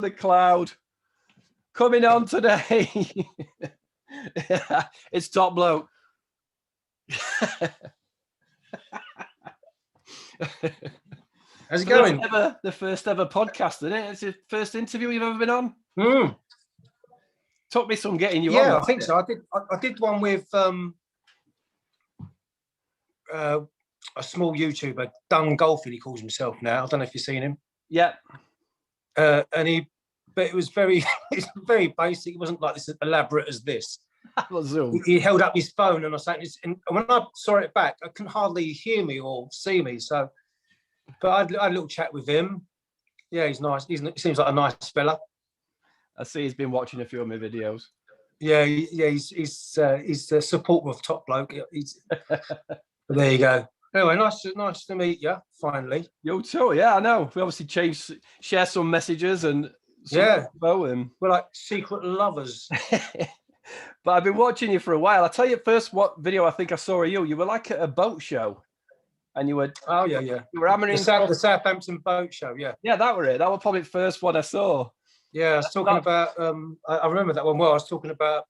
the cloud. Coming on today. It's Topbloke. How's it going? The first ever podcast, isn't it? It's the first interview you've ever been on. Took me some getting you on. Yeah, I think so. I did one with a small YouTuber, Dun Golfing, he calls himself now. I don't know if you've seen him. Yeah. But it was it's very basic. It wasn't like this elaborate as this. He held up his phone and I was saying, and when I saw it back, I couldn't hardly hear me or see me. So, but I had a little chat with him. Yeah, he's nice. He seems like a nice fella. I see he's been watching a few of my videos. Yeah, he's a supporter of Topbloke. There you go. Anyway, nice to meet you. Finally, you too. Yeah, I know. We obviously share some messages and we're like secret lovers. But I've been watching you for a while. I'll tell you first what video I think I saw of you. You were like at a boat show, and you were. Oh yeah. You were hammering the Southampton boat show. Yeah. Yeah, that was it. That was probably the first one I saw. Yeah, I was talking about. I remember that one well. I was talking about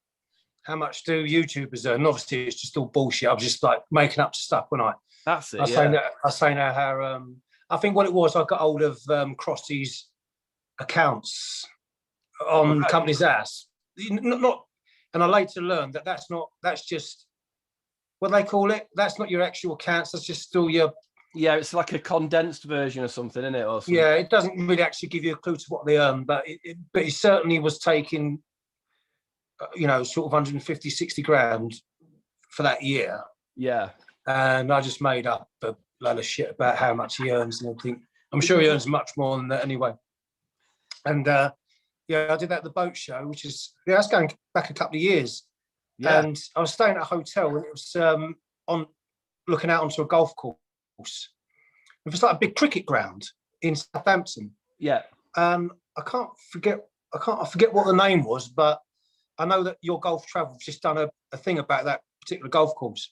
how much do YouTubers earn. And obviously, it's just all bullshit. I was just like making up stuff when I. That's it. I was saying how I think what it was. I got hold of Crossy's accounts on Company's House. Not, and I later learned that that's just what they call it. That's not your actual accounts. That's just still your. Yeah, it's like a condensed version or something, isn't it? Or something? Yeah, it doesn't really actually give you a clue to what they earn, but he certainly was taking, sort of 150, 60 grand for that year. Yeah. And I just made up a lot of shit about how much he earns and everything. I'm sure he earns much more than that anyway. And I did that at the boat show, which is, that's going back a couple of years. Yeah. And I was staying at a hotel and it was looking out onto a golf course. It was like a big cricket ground in Southampton. Yeah. I forget what the name was, but I know that your Golf Travel just done a thing about that particular golf course.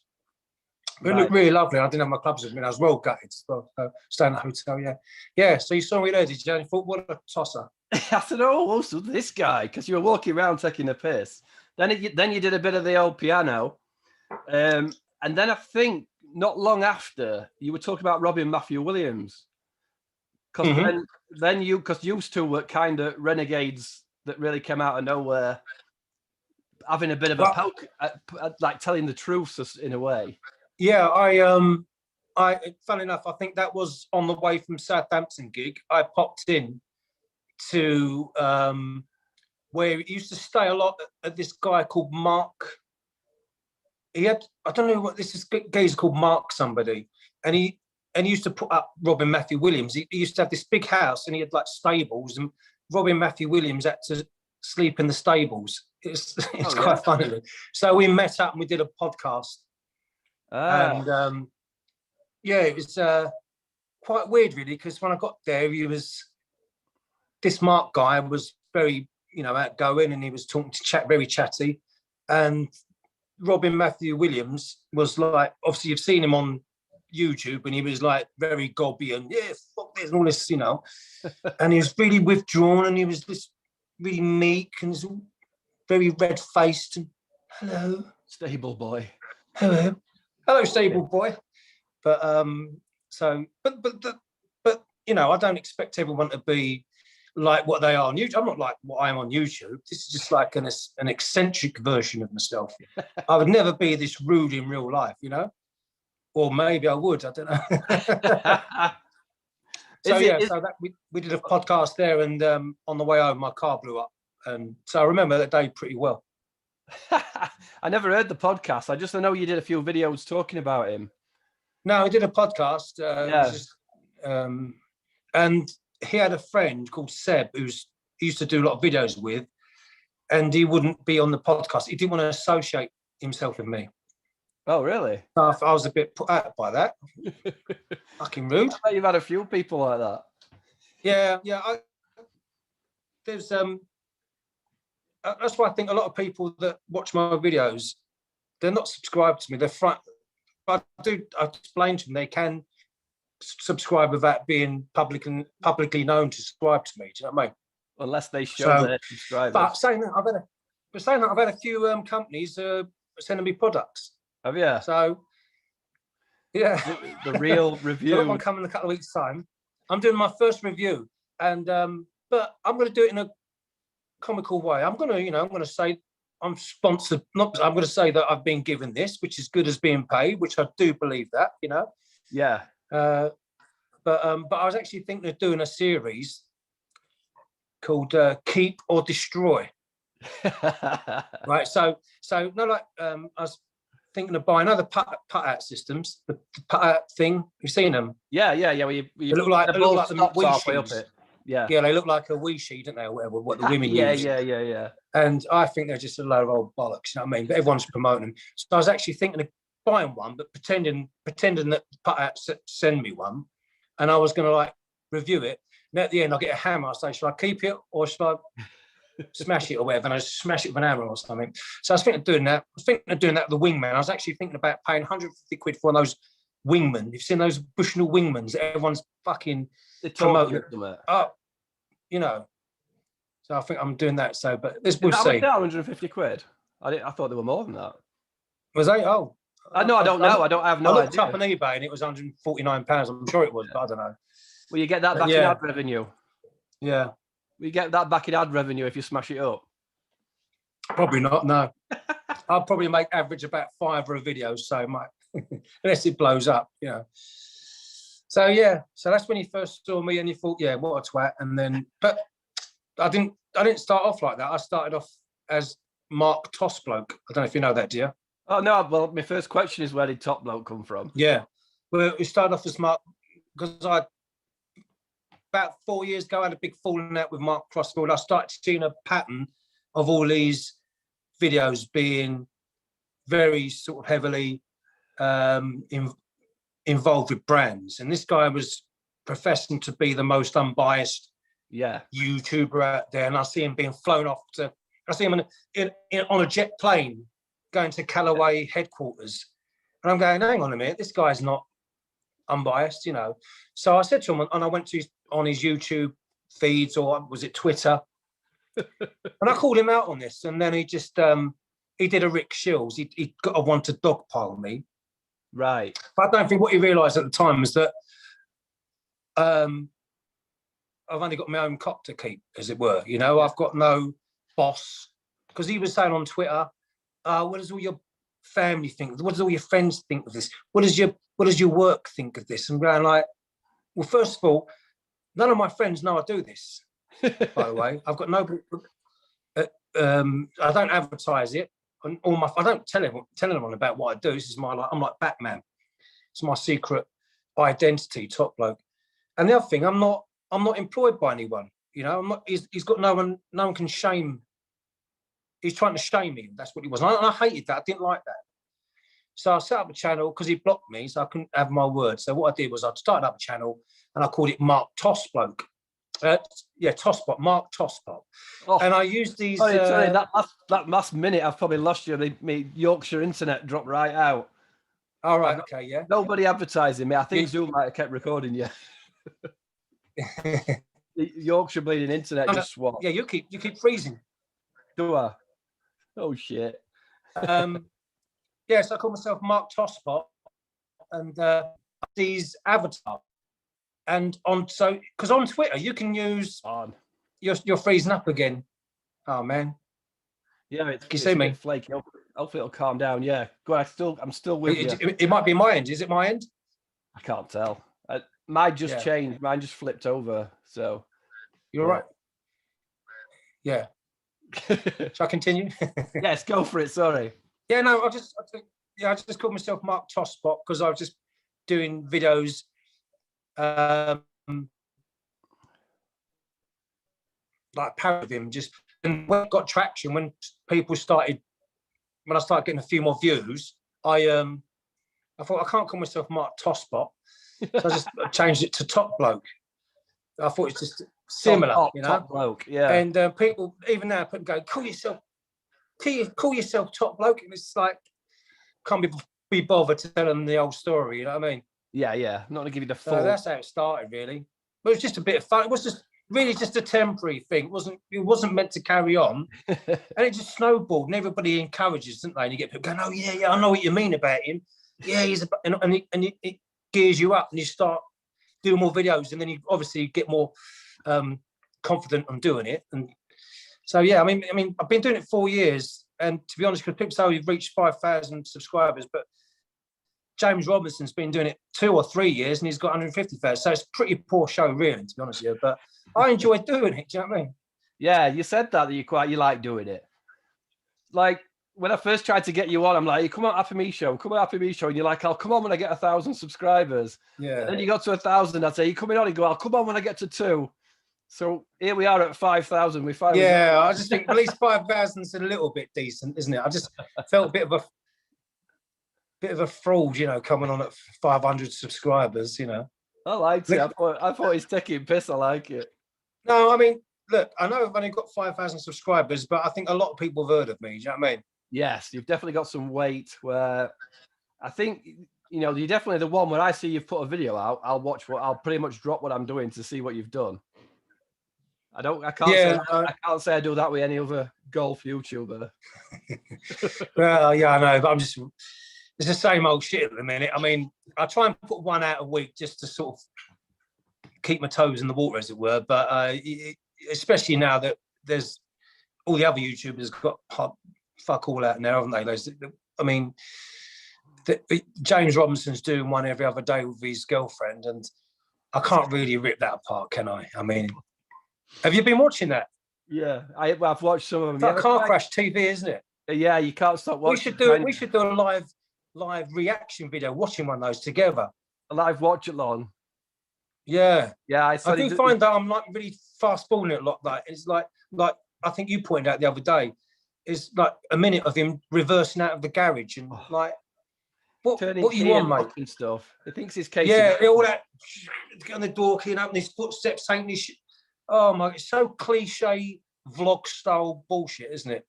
It looked really lovely. I didn't have my clubs with me. I was well gutted. So staying at a hotel, yeah. Yeah, so you saw me there, did you? And you thought, what a tosser. I said, oh, also this guy, because you were walking around taking a piss. Then you did a bit of the old piano. And then I think not long after, you were talking about Robin Matthew Williams. Because because you two were kind of renegades that really came out of nowhere, having a bit of a poke, like telling the truth in a way. Yeah, funny enough, I think that was on the way from Southampton gig. I popped in to where he used to stay a lot at this guy called Mark. I don't know what this guy's called, Mark somebody, and he used to put up Robin Matthew Williams. He used to have this big house and he had like stables, and Robin Matthew Williams had to sleep in the stables. It's quite funny. So we met up and we did a podcast. And it was quite weird really, because when I got there, this Mark guy was very outgoing, and he was talking to very chatty, and Robin Matthew Williams was like, obviously you've seen him on YouTube, and he was like very gobby and fuck this and all this, and he was really withdrawn, and he was just really meek and very red faced and hello stable boy, hello stable boy. But I don't expect everyone to be like what they are on YouTube. I'm not like what I am on YouTube. This is just like an eccentric version of myself. I would never be this rude in real life, or maybe I would. I don't know. So we did a podcast there, and on the way home, my car blew up, and so I remember that day pretty well. I never heard the podcast. I know you did a few videos talking about him. No, I did a podcast. And he had a friend called Seb he used to do a lot of videos with, and he wouldn't be on the podcast. He didn't want to associate himself with me. Oh, really? I was a bit put out by that. Fucking rude. I bet you've had a few people like that. Yeah. There's that's why I think a lot of people that watch my videos, they're not subscribed to me. But I explain to them they can subscribe without being publicly known to subscribe to me. Do you know what I mean? unless they show So, their subscribers. but saying that, I've had a few companies sending me products. Have you? So, yeah, The real so review. I've got one coming in a couple of weeks' time. I'm doing my first review, and but I'm going to do it in a comical way. I'm going to say I'm sponsored. Not, I'm going to say that I've been given this, which is good as being paid, which I do believe that, Yeah. But I was actually thinking of doing a series called Keep or Destroy. Right. So no, like I was thinking of buying other putt-out systems. The putt-out thing, you've seen them? Yeah. Well, They look like the Wii shoes. Yeah. Yeah, they look like a Wii shoe, don't they, or whatever, what the women use. Yeah. And I think they're just a load of old bollocks, you know what I mean? But everyone's promoting them. So I was actually thinking of buying one, but pretending that putt-out send me one, and I was going to like review it. And at the end, I get a hammer. I say, should I keep it or should I smash it or whatever? And I just smash it with an hammer or something. So I was thinking of doing that. I was thinking of doing that with the wingman. I was actually thinking about paying 150 quid for one of those wingmen. You've seen those Bushnell wingmans that everyone's fucking promoting. Oh, So I think I'm doing that. So, but we'll see. 150 quid. I thought there were more than that. Was they? Oh, I don't know. I have no idea. I looked up on eBay and it was £149. I'm sure it was, but I don't know. Well, you get that back in ad revenue. Yeah. We get that back in ad revenue if you smash it up. Probably not. No. I'll probably make average about 5 for a video, so unless it blows up, So yeah, so that's when you first saw me, and you thought, yeah, what a twat. And then, but I didn't start off like that. I started off as Mark Topbloke. I don't know if you know that, do you? Oh no. Well, my first question is, where did Topbloke come from? Yeah, well, we started off as Mark because about 4 years ago, I had a big falling out with Mark Crossfield. I started seeing a pattern of all these videos being very sort of heavily involved with brands, and this guy was professing to be the most unbiased YouTuber out there. And I see him being flown off I see him on a jet plane going to Callaway headquarters, and I'm going, hang on a minute, this guy's not unbiased, So I said to him, and I went to on his YouTube feeds, or was it Twitter, and I called him out on this, and then he just he did a Rick Shields. He got a want to dogpile me. Right. But I don't think what he realised at the time was that I've only got my own cock to keep, as it were. I've got no boss. Because he was saying on Twitter, what does all your family think? What does all your friends think of this? What does your work think of this? And going like, well, first of all, none of my friends know I do this. By the way, I've got nobody. I don't advertise it. I don't tell anyone about what I do. This is I'm like Batman. It's my secret identity, Topbloke. And the other thing, I'm not employed by anyone. I'm not. He's got no one. No one can shame. He's trying to shame me. That's what he was. And I hated that. I didn't like that. So I set up a channel because he blocked me, so I couldn't have my word. So what I did was I started up a channel and I called it Mark Topbloke. Tosspot, Mark Tosspot. Oh, and I used these. Sorry, that last minute, I've probably lost you. My Yorkshire internet dropped right out. All right, okay, yeah. Nobody advertising me. I think Zoom might have kept recording you. The Yorkshire bleeding internet just swapped. Yeah, you keep freezing. Do I? Oh shit. Yeah, so I call myself Mark Tosspot, and these avatar. And because on Twitter you can use you're freezing up again. Oh man. Yeah, can you see me? Flaky. Hopefully it'll calm down. Yeah. Go on, I'm still with you. It might be my end. Is it my end? I can't tell. Mine just changed. Mine just flipped over. So you're right. Yeah. Shall I continue? Yes, go for it. Sorry. Yeah, no, I just called myself Mark Tosspot because I was just doing videos. Like power of him, and when it got traction, when I started getting a few more views, I thought I can't call myself Mark Tosspot, so I just changed it to Topbloke. I thought it's just similar, Topbloke, yeah. And people even now go, call yourself Topbloke, and it's like can't be bothered to tell them the old story. You know what I mean? Yeah. Not to give you the full. So that's how it started, really. But it was just a bit of fun. It was really just a temporary thing. It wasn't meant to carry on, and it just snowballed. And everybody encourages, don't they? And you get people going, "Oh yeah, I know what you mean about him. Yeah, he's it gears you up, and you start doing more videos, and then you obviously get more confident on doing it. And so yeah, I mean, I've been doing it 4 years, and to be honest, because people say we've reached 5,000 subscribers, but James Robinson's been doing it 2 or 3 years, and he's got 150,000. So it's a pretty poor show, really, to be honest with you. But I enjoy doing it. Do you know what I mean? Yeah, you said that you like doing it. Like when I first tried to get you on, I'm like, come on, Happy Me Show, and you're like, I'll come on when I get 1,000 subscribers. Yeah. And then you got to 1,000. I'd say, you coming on? You go, I'll come on when I get to 2. So here we are at 5,000. We finally. Yeah, I just think at least 5,000 is a little bit decent, isn't it? I just felt a bit of a fraud, you know, coming on at 500 subscribers, you know. I liked it. I thought he's taking piss. I like it. No, I mean, look, I know I've only got 5,000 subscribers, but I think a lot of people have heard of me. Do you know what I mean? Yes, you've definitely got some weight where I think, you know, you're definitely the one where I see you've put a video out, I'll pretty much drop what I'm doing to see what you've done. I can't say I do that with any other golf YouTuber. Well, yeah, I know, but it's the same old shit at the minute. I mean, I try and put one out a week just to sort of keep my toes in the water, as it were. But especially now that there's all the other YouTubers got fuck all out now, haven't they? I mean, James Robinson's doing one every other day with his girlfriend, and I can't really rip that apart, can I? I mean, have you been watching that? Yeah, I've watched some of them. It's like car crash TV, isn't it? Yeah, you can't stop watching. We should do a live reaction video, watching one of those together. A live watch along. Yeah, yeah. I do find that I'm like really fast forwarding it a lot. Like it's like I think you pointed out the other day. It's like a minute of him reversing out of the garage and like. What you want, mate? And stuff. He thinks he's Casey. Yeah, all that. Get on the door, key, and open his footsteps, taking his. Oh my! It's so cliche vlog style bullshit, isn't it?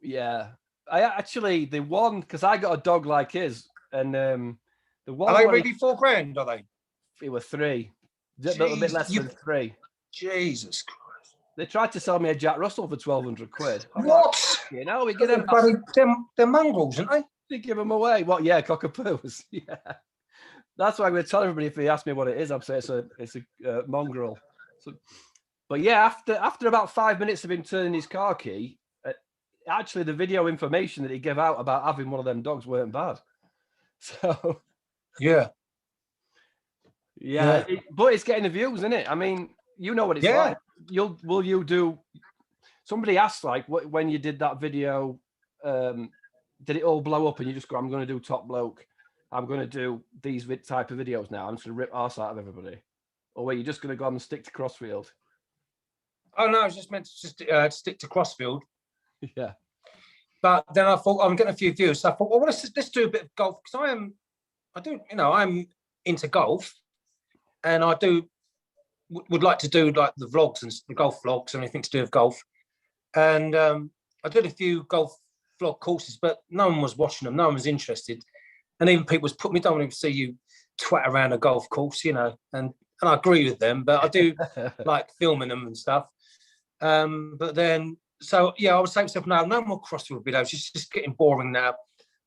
Yeah, I actually the one because I got a dog like his, and the one. Are they really $4,000? Are they? It were 3, a little bit less than 3. Jesus Christ! They tried to sell me a Jack Russell for 1,200 quid. What? You know, we get them. They're mongrels, aren't they? They give them away. What? Yeah, cockapoos. Yeah, that's why I'm going to tell everybody if they ask me what it is. I'm saying it's a mongrel. So, but yeah, after about 5 minutes of him turning his car key, actually the video information that he gave out about having one of them dogs weren't bad. So yeah. But it's getting the views, isn't it? I mean, you know what it's like. Will you do? Somebody asked like when you did that video. Did it all blow up and you just go, I'm going to do Topbloke. I'm going to do these type of videos now. I'm just going to rip arse out of everybody. Or were you just going to go on and stick to Crossfield? Oh, no, I was just meant to just stick to Crossfield. Yeah. But then I thought, I'm getting a few views. So I thought, well, let's do a bit of golf. Because I'm into golf. And I would like to do like the vlogs and the golf vlogs and anything to do with golf. And I did a few golf vlog courses, but no one was watching them. No one was interested, and even people was put me down to see you twat around a golf course, you know. And I agree with them, but I do like filming them and stuff. But then, so yeah, I was saying to myself, no more Crossfield videos. It's just getting boring now.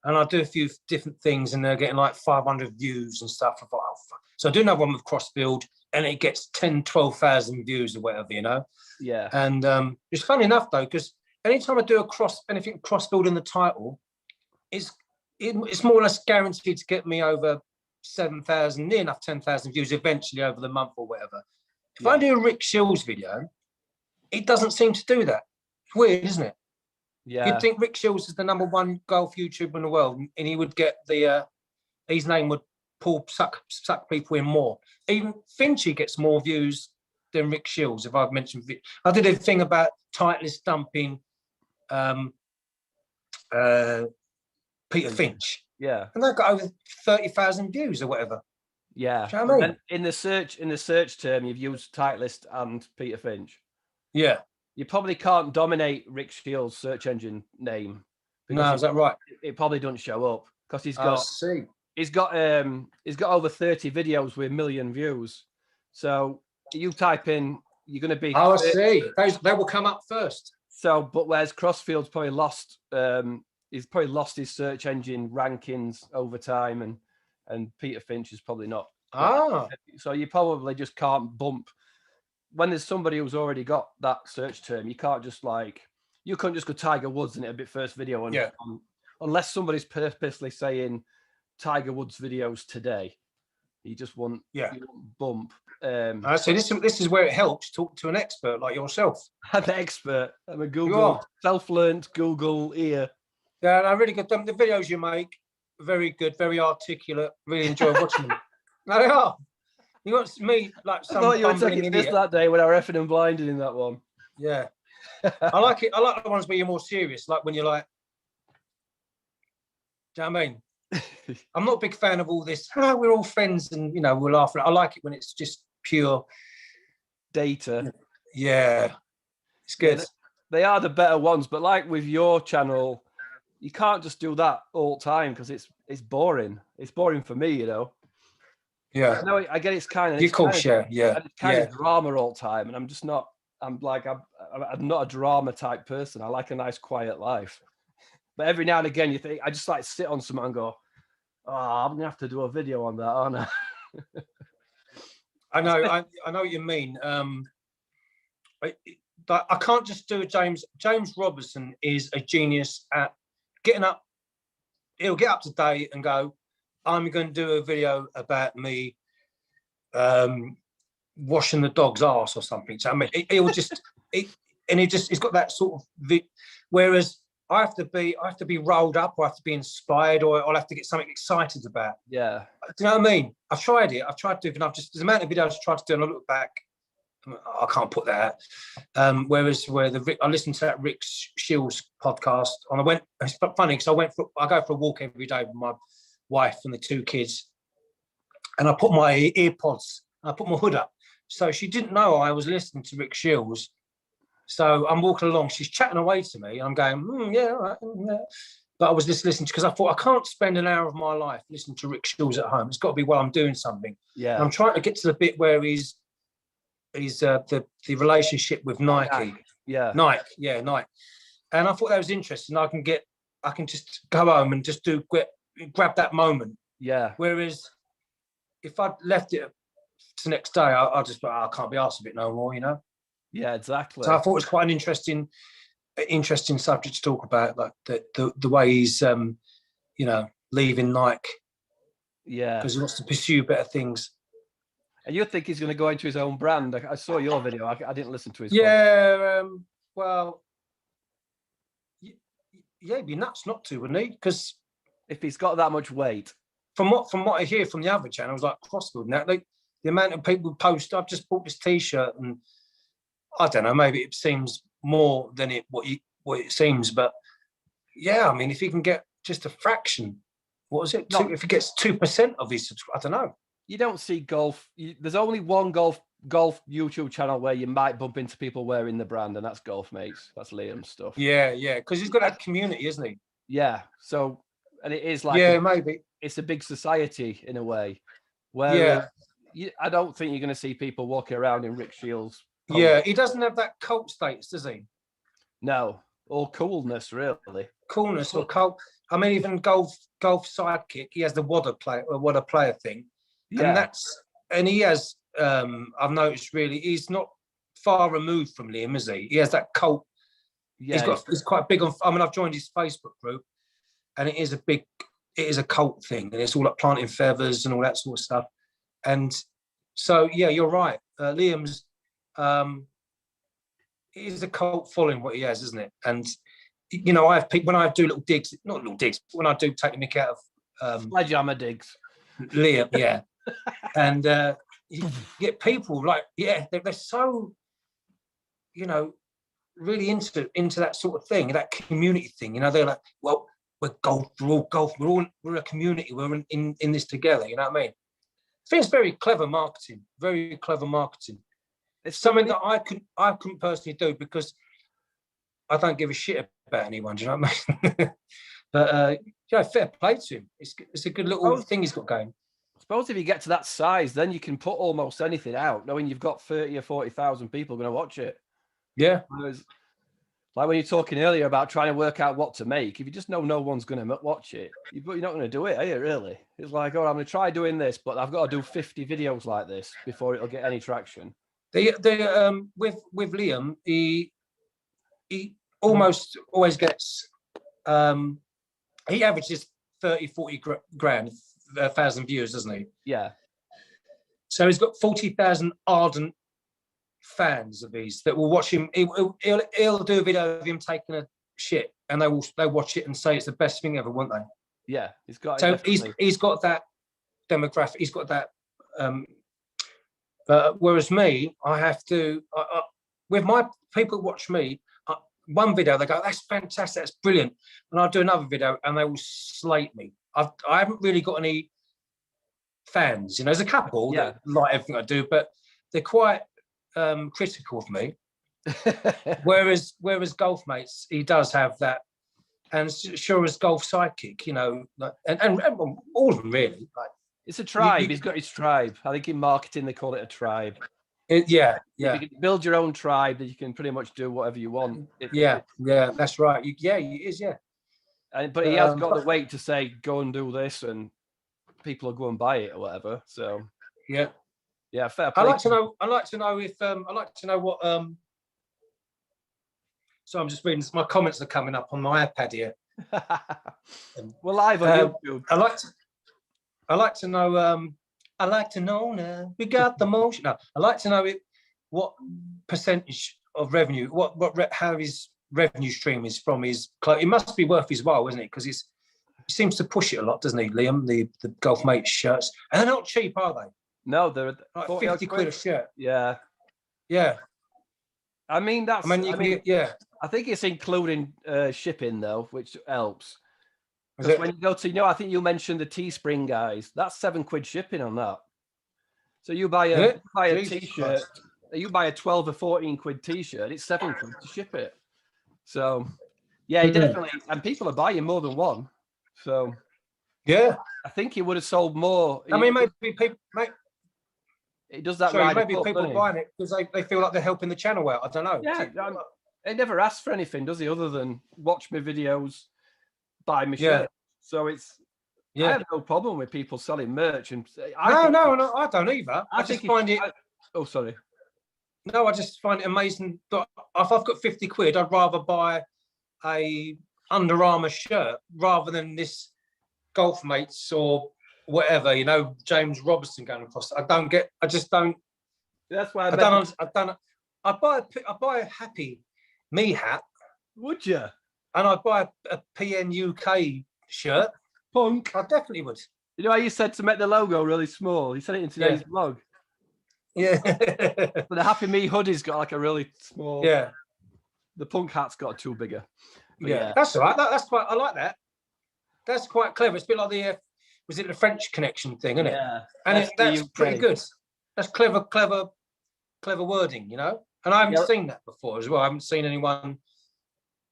And I do a few different things, and they're getting like 500 views and stuff. I thought, oh, fuck. So I do another one with Crossfield, and it gets 10, 12,000 views or whatever, you know. Yeah. And it's funny enough though, because anytime I do anything Crossfield in the title, it's more or less guaranteed to get me over 7,000, near enough 10,000 views eventually over the month or whatever. If I do a Rick Shields video, it doesn't seem to do that. It's weird, isn't it? Yeah. You'd think Rick Shields is the #1 golf YouTuber in the world, and he would get his name would suck people in more. Even Finchy gets more views than Rick Shields. If I've mentioned, I did a thing about Titleist dumping Peter Finch. Yeah. And that got over 30,000 views or whatever. Yeah. Do you know what I mean? In the search term, you've used Titleist and Peter Finch. Yeah. You probably can't dominate Rick Shields' search engine name. No, is that right? It probably doesn't show up because he's got over 30 videos with 1 million views. So you type in you're going to be. Oh, I see. They will come up first. So, but whereas Crossfield's probably lost, he's probably lost his search engine rankings over time, and Peter Finch is probably not. Ah. So you probably just can't bump when there's somebody who's already got that search term. You can't just you couldn't just go Tiger Woods and it'll be first video, unless somebody's purposely saying Tiger Woods videos today. You just won't bump. So this is where it helps talk to an expert like yourself. I'm an expert. I'm a Google self-learned Google ear. Yeah, no, really good. The videos you make, very good, very articulate. Really enjoy watching them. No, they are. You got me like some. I thought you were taking this that day when I were effing and blinded in that one. Yeah, I like it. I like the ones where you're more serious, like when you're like. Do you know what I mean? I'm not a big fan of all this. Oh, we're all friends, and we're laughing. I like it when it's just pure data. Yeah, it's good. Yeah, they are the better ones, but like with your channel, you can't just do that all the time because it's boring. It's boring for me, Yeah. No, I get it's kind of. Of course, yeah. It's kind of drama all the time, and I'm just not. I'm not a drama type person. I like a nice quiet life. But every now and again, you think I just like sit on something and go, "Oh, I'm gonna have to do a video on that, aren't I?" I know what you mean. I can't just do a James. James Robertson is a genius at getting up. He'll get up to date and go, "I'm going to do a video about me washing the dog's ass or something." So I mean, he'll just he's got that sort of. Whereas I have to be rolled up, or I have to be inspired, or I'll have to get something excited about. Yeah. Do you know what I mean? I've tried it. I've tried to do it, and there's the amount of videos I've tried to do, and I look back, I can't put that out. Whereas I listened to that Rick Shields podcast, and it's funny because I go for a walk every day with my wife and the 2 kids, and I put my earpods, I put my hood up, so she didn't know I was listening to Rick Shields. So I'm walking along, she's chatting away to me, and I'm going, yeah, all right, yeah. But I was just listening because I thought I can't spend an hour of my life listening to Rick Shields at home. It's got to be while I'm doing something. Yeah. And I'm trying to get to the bit where he's the relationship with Nike. Yeah. Nike. And I thought that was interesting. I can just go home and just grab that moment. Yeah. Whereas if I'd left it to the next day, I can't be asked of it no more, Yeah, exactly. So I thought it was quite an interesting subject to talk about, like the way he's leaving Nike. Yeah. Because he wants to pursue better things. And you think he's going to go into his own brand? I saw your video. I didn't listen to his. Yeah. Well. Yeah, he'd be nuts not to, wouldn't he? Because if he's got that much weight. From what I hear from the other channels, like Crossfield, and that, the amount of people post, I've just bought this T-shirt, and I don't know, maybe it seems more than what it seems, but yeah, I mean, if he can get just a fraction, what is it? If he gets 2% of his, I don't know. You don't see golf. There's only one golf YouTube channel where you might bump into people wearing the brand, and that's Golf Mates. That's Liam's stuff. Yeah, because he's got that community, isn't he? Yeah. So, and it is like maybe it's a big society in a way. Where I don't think you're going to see people walking around in Rick Shields. Yeah, he doesn't have that cult status, does he? No, or coolness, really. Coolness or cult. I mean, even golf sidekick. He has the what a player thing, and he has. I've noticed really, he's not far removed from Liam, is he? He has that cult. Yeah, he's quite big on. I mean, I've joined his Facebook group, and it is a cult thing, and it's all like planting feathers and all that sort of stuff. And so, yeah, you're right. Liam's. It is a cult following what he has, isn't it? And I have people when I do little digs, not little digs, but when I do take the mick out of sledgehammer digs, Liam, yeah, and you get people like, they're so, really into that sort of thing, that community thing. They're like, well, we're golf, we're all golf, we're a community, we're in this together. You know what I mean? I think it's very clever marketing. Very clever marketing. It's something that I couldn't personally do because I don't give a shit about anyone. Do you know what I mean? But fair play to him. It's a good little thing he's got going. suppose if you get to that size, then you can put almost anything out, knowing you've got 30 or 40,000 people going to watch it. Yeah. Whereas, like when you're talking earlier about trying to work out what to make, if you just know no one's going to watch it, you're not going to do it, are you, really? It's like, oh, I'm going to try doing this, but I've got to do 50 videos like this before it'll get any traction. With Liam, he almost always gets, he averages 30, 40 grand, 1,000 views, doesn't he? Yeah. So he's got 40,000 ardent fans of his that will watch him. He'll do a video of him taking a shit, and they watch it and say it's the best thing ever, won't they? Yeah, he's got. So he's got that demographic. He's got that. Whereas me, I have to. With my people who watch me, one video they go, "That's fantastic, that's brilliant," and I'll do another video and they will slate me. I haven't really got any fans. There's a couple that like everything I do, but they're quite critical of me. whereas Golf Mates, he does have that, and sure as Golf Sidekick, and all of them really. Like, it's a tribe. He's got his tribe. I think in marketing they call it a tribe. Yeah. If you can build your own tribe, then you can pretty much do whatever you want. Yeah, that's right. He is. But he has got the weight to say, go and do this, and people will go and buy it or whatever. So yeah, fair play. I'd like to know what. So I'm just reading. My comments are coming up on my iPad here. We're live on YouTube. I like to know. I like to know now. We got the motion. No, I like to know what percentage of revenue, how his revenue stream is from his clothes. It must be worth his while, isn't it? Because he seems to push it a lot, doesn't he, Liam? The Golf Mates shirts, and they're not cheap, are they? No, they're like 50 quid a shirt. Yeah. I mean, I think it's including shipping though, which helps. Because when you go to, I think you mentioned the Teespring guys. That's £7 shipping on that. So you buy a t-shirt, you buy a 12 or 14 quid t-shirt, it's £7 to ship it. So yeah, definitely, and people are buying more than one. So yeah, I think he would have sold more. I mean, maybe people. It does that. Sorry, maybe people are buying it because they feel like they're helping the channel out. I don't know. Yeah, he never asks for anything, does he? Other than watch my videos, buy my shirt. So it's. I have no problem with people selling merch, and no, I don't either. I just find it. Oh, sorry. No, I just find it amazing that if I've got 50 quid, I'd rather buy a Under Armour shirt rather than this Golf Mates or whatever, James Robertson going across. I just don't. That's why I buy a Happy Me hat. Would you? And I'd buy a PNUK shirt. Punk. I definitely would. You know how you said to make the logo really small? You said it in today's vlog. Yeah. But the Happy Me hoodie's got like a really small. Yeah. The Punk hat's got too bigger. Yeah, that's all right. That's quite. I like that. That's quite clever. It's a bit like was it the French Connection thing, isn't it? Yeah. And that's pretty good. That's clever wording, And I haven't seen that before as well. I haven't seen anyone.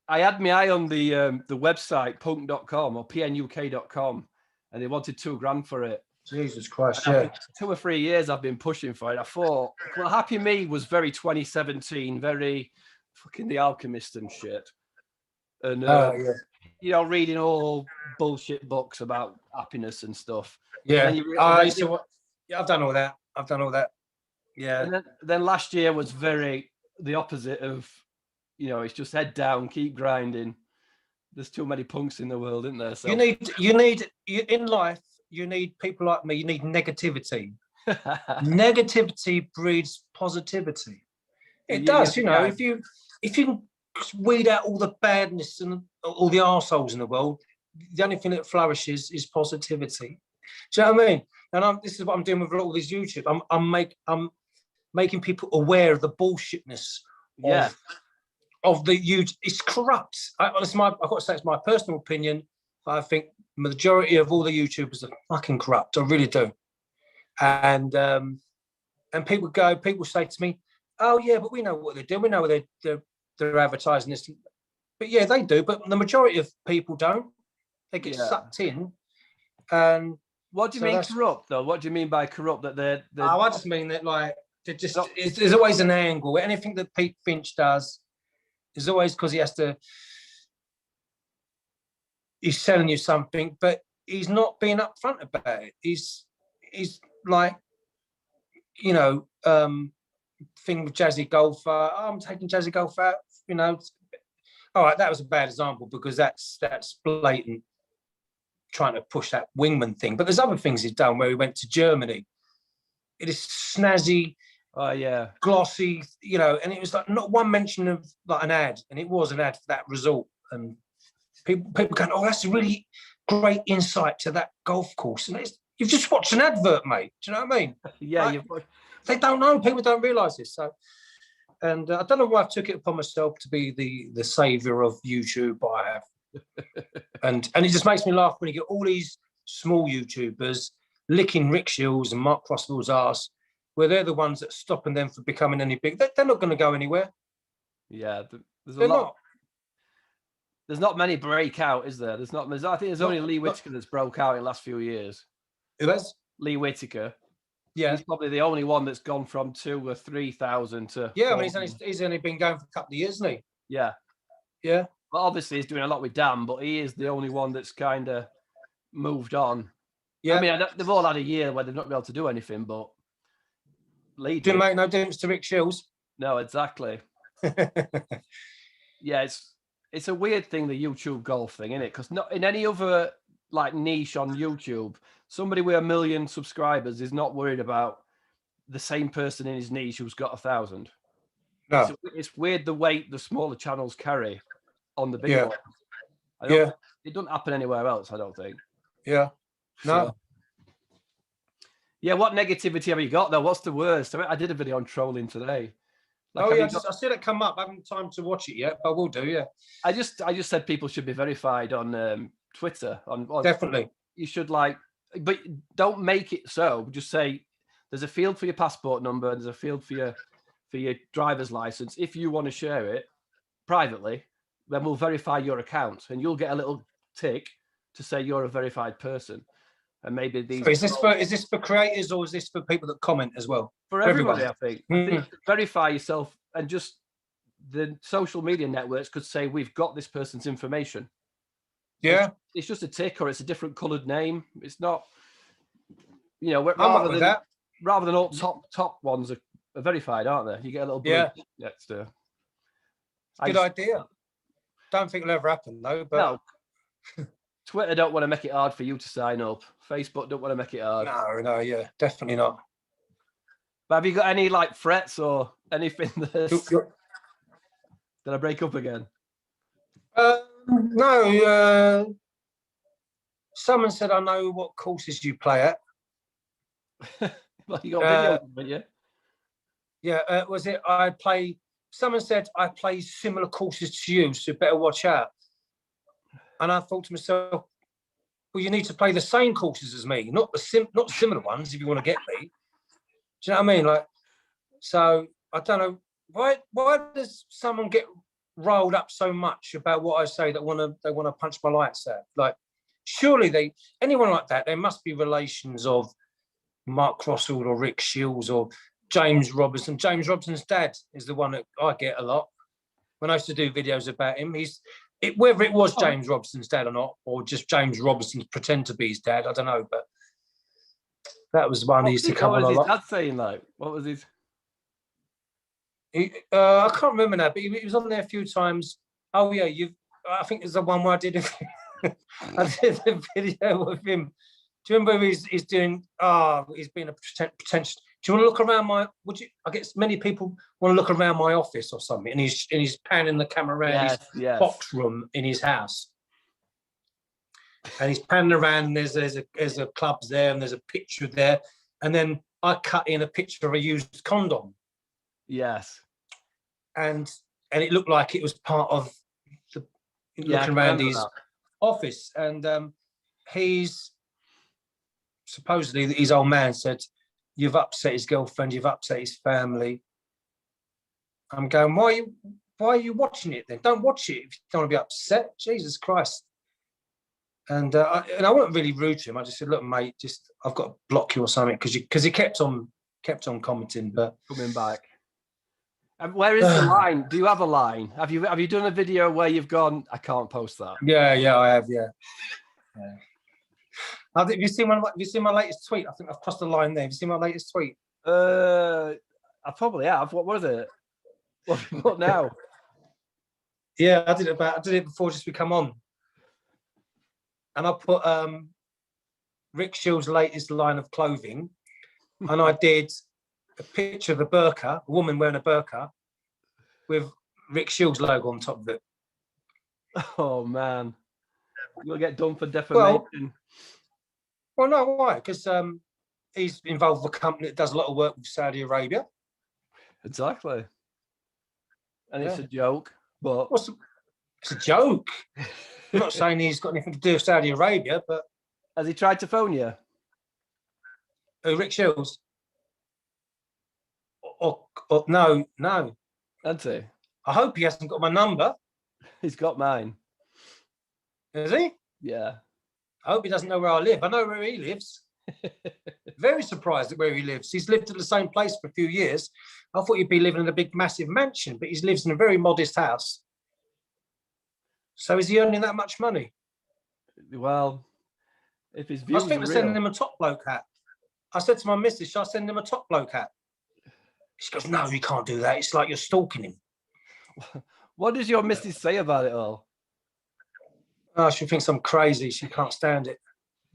I had my eye on the website punk.com or pnuk.com, and they wanted £2,000 for it. Jesus Christ! And 2 or 3 years I've been pushing for it. I thought, well, Happy Me was very 2017, very fucking The Alchemist and shit, and reading all bullshit books about happiness and stuff. Yeah, I've done all that. Yeah. And then last year was very the opposite of, it's just head down, keep grinding. There's too many punks in the world, isn't there? So you need in life. You need people like me. You need negativity. Negativity breeds positivity. It does, If you can weed out all the badness and all the arseholes in the world, the only thing that flourishes is positivity. Do you know what I mean? And this is what I'm doing with all these YouTube. I'm making people aware of the bullshitness of the YouTube. It's corrupt. I've got to say, it's my personal opinion. I think the majority of all the YouTubers are fucking corrupt. I really do. And people say to me, "Oh yeah, but we know what they're doing. We know they're advertising this." But yeah, they do. But the majority of people don't. They get sucked in, and What do you mean corrupt, though? What do you mean by corrupt? That they're I just mean that, like, they're just, there's always an angle. Anything that Pete Finch does is always because he has to, he's selling you something, but he's not being upfront about it. He's like, you know, thing with Jazzy Golf. Oh, I'm taking Jazzy Golf out, you know. All right, that was a bad example because that's blatant trying to push that wingman thing. But there's other things he's done where he went to Germany. It is snazzy, glossy, you know, and it was like not one mention of like an ad, and it was an ad for that resort. And people going, oh, that's a really great insight to that golf course. And you've just watched an advert, mate. Do you know what I mean? Yeah, like, they don't know. People don't realise this. So, and I don't know why I took it upon myself to be the saviour of YouTube, but I have. and it just makes me laugh when you get all these small YouTubers licking Rick Shields and Mark Crossfield's ass, where they're the ones that are stopping them from becoming any big. They're not going to go anywhere. Yeah, there's a lot. There's not many breakout, is there? There's not. I think there's only Lee Whitaker that's broke out in the last few years. Who has? Lee Whitaker. Yeah, he's probably the only one that's gone from 2,000 or 3,000 to. Yeah, I mean, he's only been going for a couple of years, hasn't he? Yeah. Yeah. Well, obviously he's doing a lot with Dan, but he is the only one that's kind of moved on. Yeah. I mean, they've all had a year where they've not been able to do anything, but Lee didn't make no difference to Rick Shields. No, exactly. Yeah, it's a weird thing, the YouTube golf thing, isn't it? Because not in any other like niche on YouTube, somebody with 1 million subscribers is not worried about the same person in his niche who's got 1,000. No. It's weird the weight the smaller channels carry on the bigger ones. It doesn't happen anywhere else, I don't think. Yeah. No. So, yeah, what negativity have you got though? What's the worst? I did a video on trolling today. Like, I see that come up. I haven't had time to watch it yet, but I will do. Yeah. I just said people should be verified on Twitter. Definitely. You should but don't make it so. Just say there's a field for your passport number and there's a field for your driver's license. If you want to share it privately, then we'll verify your account and you'll get a little tick to say you're a verified person. And maybe these. So is this for creators or is this for people that comment as well? For everybody, I think. I think verify yourself, and just the social media networks could say we've got this person's information. Yeah, it's just a tick or it's a different coloured name. It's not, you know, rather than all top ones are verified, aren't they? You get a little blue next to. Good idea. Don't think it'll ever happen though. But no. Twitter don't want to make it hard for you to sign up. Facebook don't want to make it hard. No, yeah, definitely not. But have you got any like threats or anything that I break up again? No. Someone said I know what courses you play at. Well, you got videos, haven't you? Yeah. Was it? Someone said I play similar courses to you, so better watch out. And I thought to myself, well, you need to play the same courses as me, not similar ones if you want to get me. Do you know what I mean? Like, so I don't know why does someone get rolled up so much about what I say that they want to punch my lights out? Like, surely anyone like that, there must be relations of Mark Crossfield or Rick Shields or James Robinson. James Robinson's dad is the one that I get a lot when I used to do videos about him. Whether it was James Robinson's dad or not, or just James Robinson's pretend to be his dad, I don't know. But that was one he used to come on a lot. What was his dad saying? Like, what was his? I can't remember now, but he was on there a few times. Oh yeah, I think there's the one where I did the video with him. Do you remember he's doing? He's been a potential. Do you want to look around I guess many people want to look around my office or something, and he's panning the camera around his box room in his house, and he's panning around. And there's a clubs there, and there's a picture there, and then I cut in a picture of a used condom. Yes, and it looked like it was part of looking around his office, and he's supposedly his old man said, "You've upset his girlfriend. You've upset his family." I'm going, why are you watching it then? Don't watch it if you don't want to be upset. Jesus Christ. And I wasn't really rude to him. I just said, "Look, mate, I've got to block you or something," because he kept on commenting. But coming back. And where is the line? Do you have a line? Have you done a video where you've gone, I can't post that? Yeah, I have. Yeah. Have you seen my latest tweet? I think I've crossed the line there. Have you seen my latest tweet? I probably have. What was it? What now? Yeah, I did it before just we come on. And I put Rick Shields' latest line of clothing, and I did a picture of a woman wearing a burqa with Rick Shields' logo on top of it. Oh man, you'll get done for defamation. Well, no, why? Because he's involved with a company that does a lot of work with Saudi Arabia. Exactly. And it's a joke, but it's a joke. I'm not saying he's got anything to do with Saudi Arabia, but has he tried to phone you? Rick Shields? No. Has he? I hope he hasn't got my number. He's got mine. Is he? Yeah. I hope he doesn't know where I live. I know where he lives. Very surprised at where he lives. He's lived in the same place for a few years. I thought he'd be living in a big, massive mansion, but he lives in a very modest house. So is he earning that much money? Well, if his I views was thinking of sending him a Topbloke hat. I said to my missus, "Shall I send him a Topbloke hat?" She goes, "No, you can't do that. It's like you're stalking him." What does your missus say about it all? Oh, she thinks I'm crazy. She can't stand it.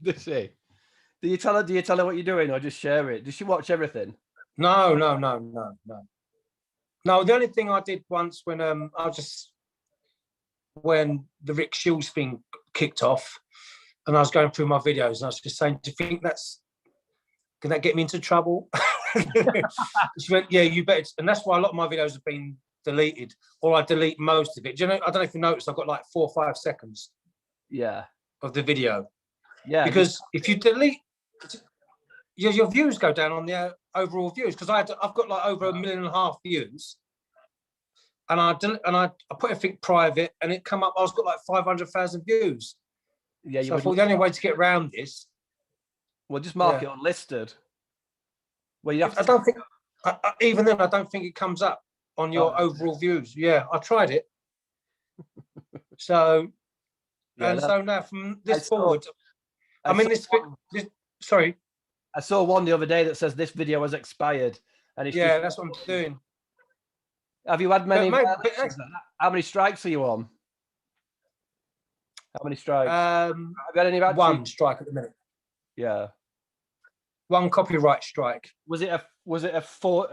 Does she? Do you tell her what you're doing, or just share it? Does she watch everything? No. No, the only thing I did once when when the Rick Shields thing kicked off, and I was going through my videos, and I was just saying, "Do you think can that get me into trouble?" She went, "Yeah, you bet." And that's why a lot of my videos have been deleted, or I delete most of it. Do you know? I don't know if you noticed, I've got like 4 or 5 seconds. Yeah. Of the video. Yeah. Because if you delete, your views go down on the overall views. Because I've got like over 1.5 million views, and I put everything private, and it come up. I was got like 500,000 views. Yeah. So I thought the only way to get around this. Well, just mark it unlisted. Well, you have to. I don't think. Even then, I don't think it comes up on your overall views. Yeah, I tried it. So. Yeah, and so now from this forward, sorry. I saw one the other day that says this video has expired, and it's that's what I'm doing. Have you had many? How many strikes are you on? How many strikes? Have you had any? One strike at the minute. Yeah. One copyright strike. Was it a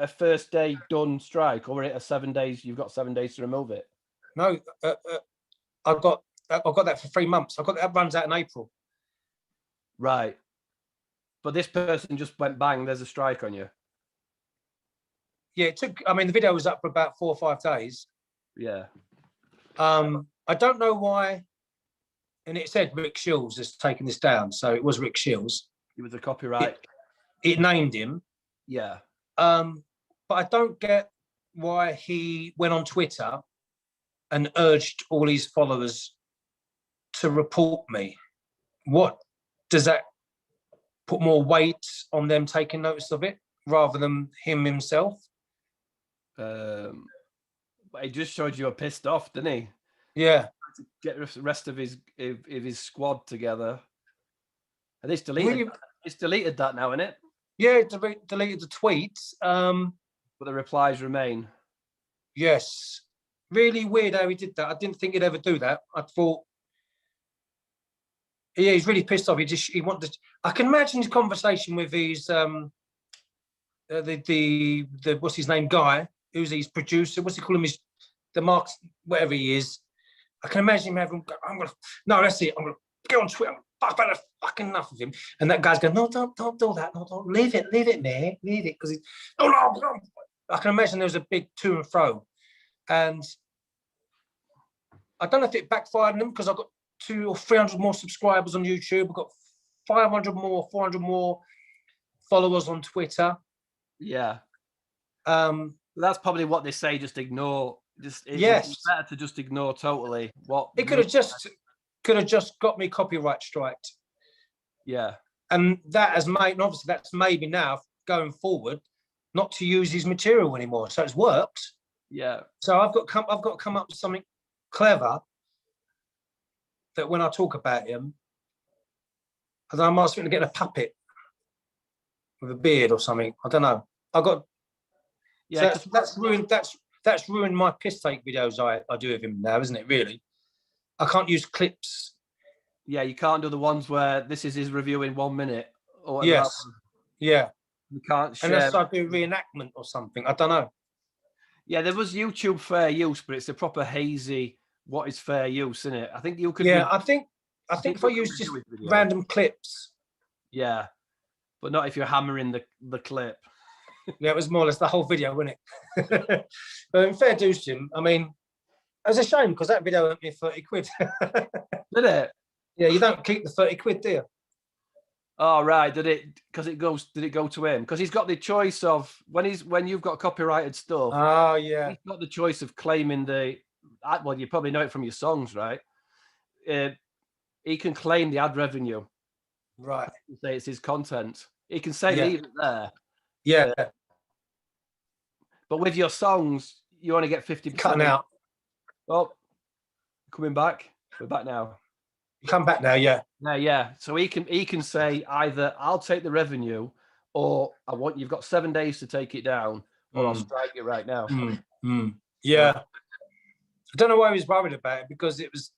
first day done strike, or was it a 7 days? You've got 7 days to remove it. No, I got that for 3 months. That runs out in April. Right. But this person just went bang, there's a strike on you. Yeah, it took, the video was up for about 4 or 5 days. Yeah. I don't know why. And it said Rick Shields has taken this down. So it was Rick Shields. It was a copyright. It named him. Yeah. But I don't get why he went on Twitter and urged all his followers to report me. What does that put more weight on them taking notice of it rather than him himself? But he just showed you were pissed off, didn't he? Yeah. To get the rest of his squad together. And it's deleted. It's deleted that now, isn't it? Yeah, deleted the tweets. But the replies remain. Yes. Really weird how he did that. I didn't think he'd ever do that. I thought, yeah, he's really pissed off. He wanted to, I can imagine his conversation with his the what's his name guy, who's his producer, what's he call him, the Marks, whatever he is. I can imagine him having, that's it, I'm gonna get on Twitter, I've had fucking enough of him. And that guy's going, no, don't do that, no, don't, leave it, man, leave it, because he's, no. I can imagine there was a big to and fro. And I don't know if it backfired on them, because I've got 200 or 300 more subscribers on YouTube. I've got 400 more followers on Twitter. Yeah. That's probably what they say. Just ignore. It's better to just ignore totally. What it could have just. could have just got me copyright striked. Yeah. And that has made, and obviously that's made me now going forward not to use his material anymore. So it's worked. Yeah. So I've got to come up with something clever that when I talk about him, and I might think of getting a puppet with a beard or something. I don't know. Yeah. So that's ruined. That's ruined my piss take videos I do of him now, isn't it? Really, I can't use clips. Yeah, you can't do the ones where this is his review in 1 minute or whatever. Yes. Yeah. You can't share. Unless I do reenactment or something. I don't know. Yeah, there was YouTube fair use, but it's a proper hazy. What is fair use, isn't it? I think you could. Yeah, I think if I use just random clips. Yeah, but not if you're hammering the clip. Yeah, it was more or less the whole video, wasn't it? But in fair dues to him, I mean, it was a shame because that video went me 30 quid. Did it? Yeah, you don't keep the 30 quid, do you? Oh right, did it? Because it goes. Did it go to him? Because he's got the choice of when you've got copyrighted stuff. Oh yeah. He's got the choice of claiming the. Well, you probably know it from your songs, right? He can claim the ad revenue. Right. Say it's his content. He can say leave it there. Yeah. But with your songs, you only get 50%. Cutting out. Oh, coming back. We're back now. Come back now, yeah. Yeah. So he can say either I'll take the revenue, or you've got 7 days to take it down, or I'll strike you right now. Yeah. I don't know why he was worried about it, because it was,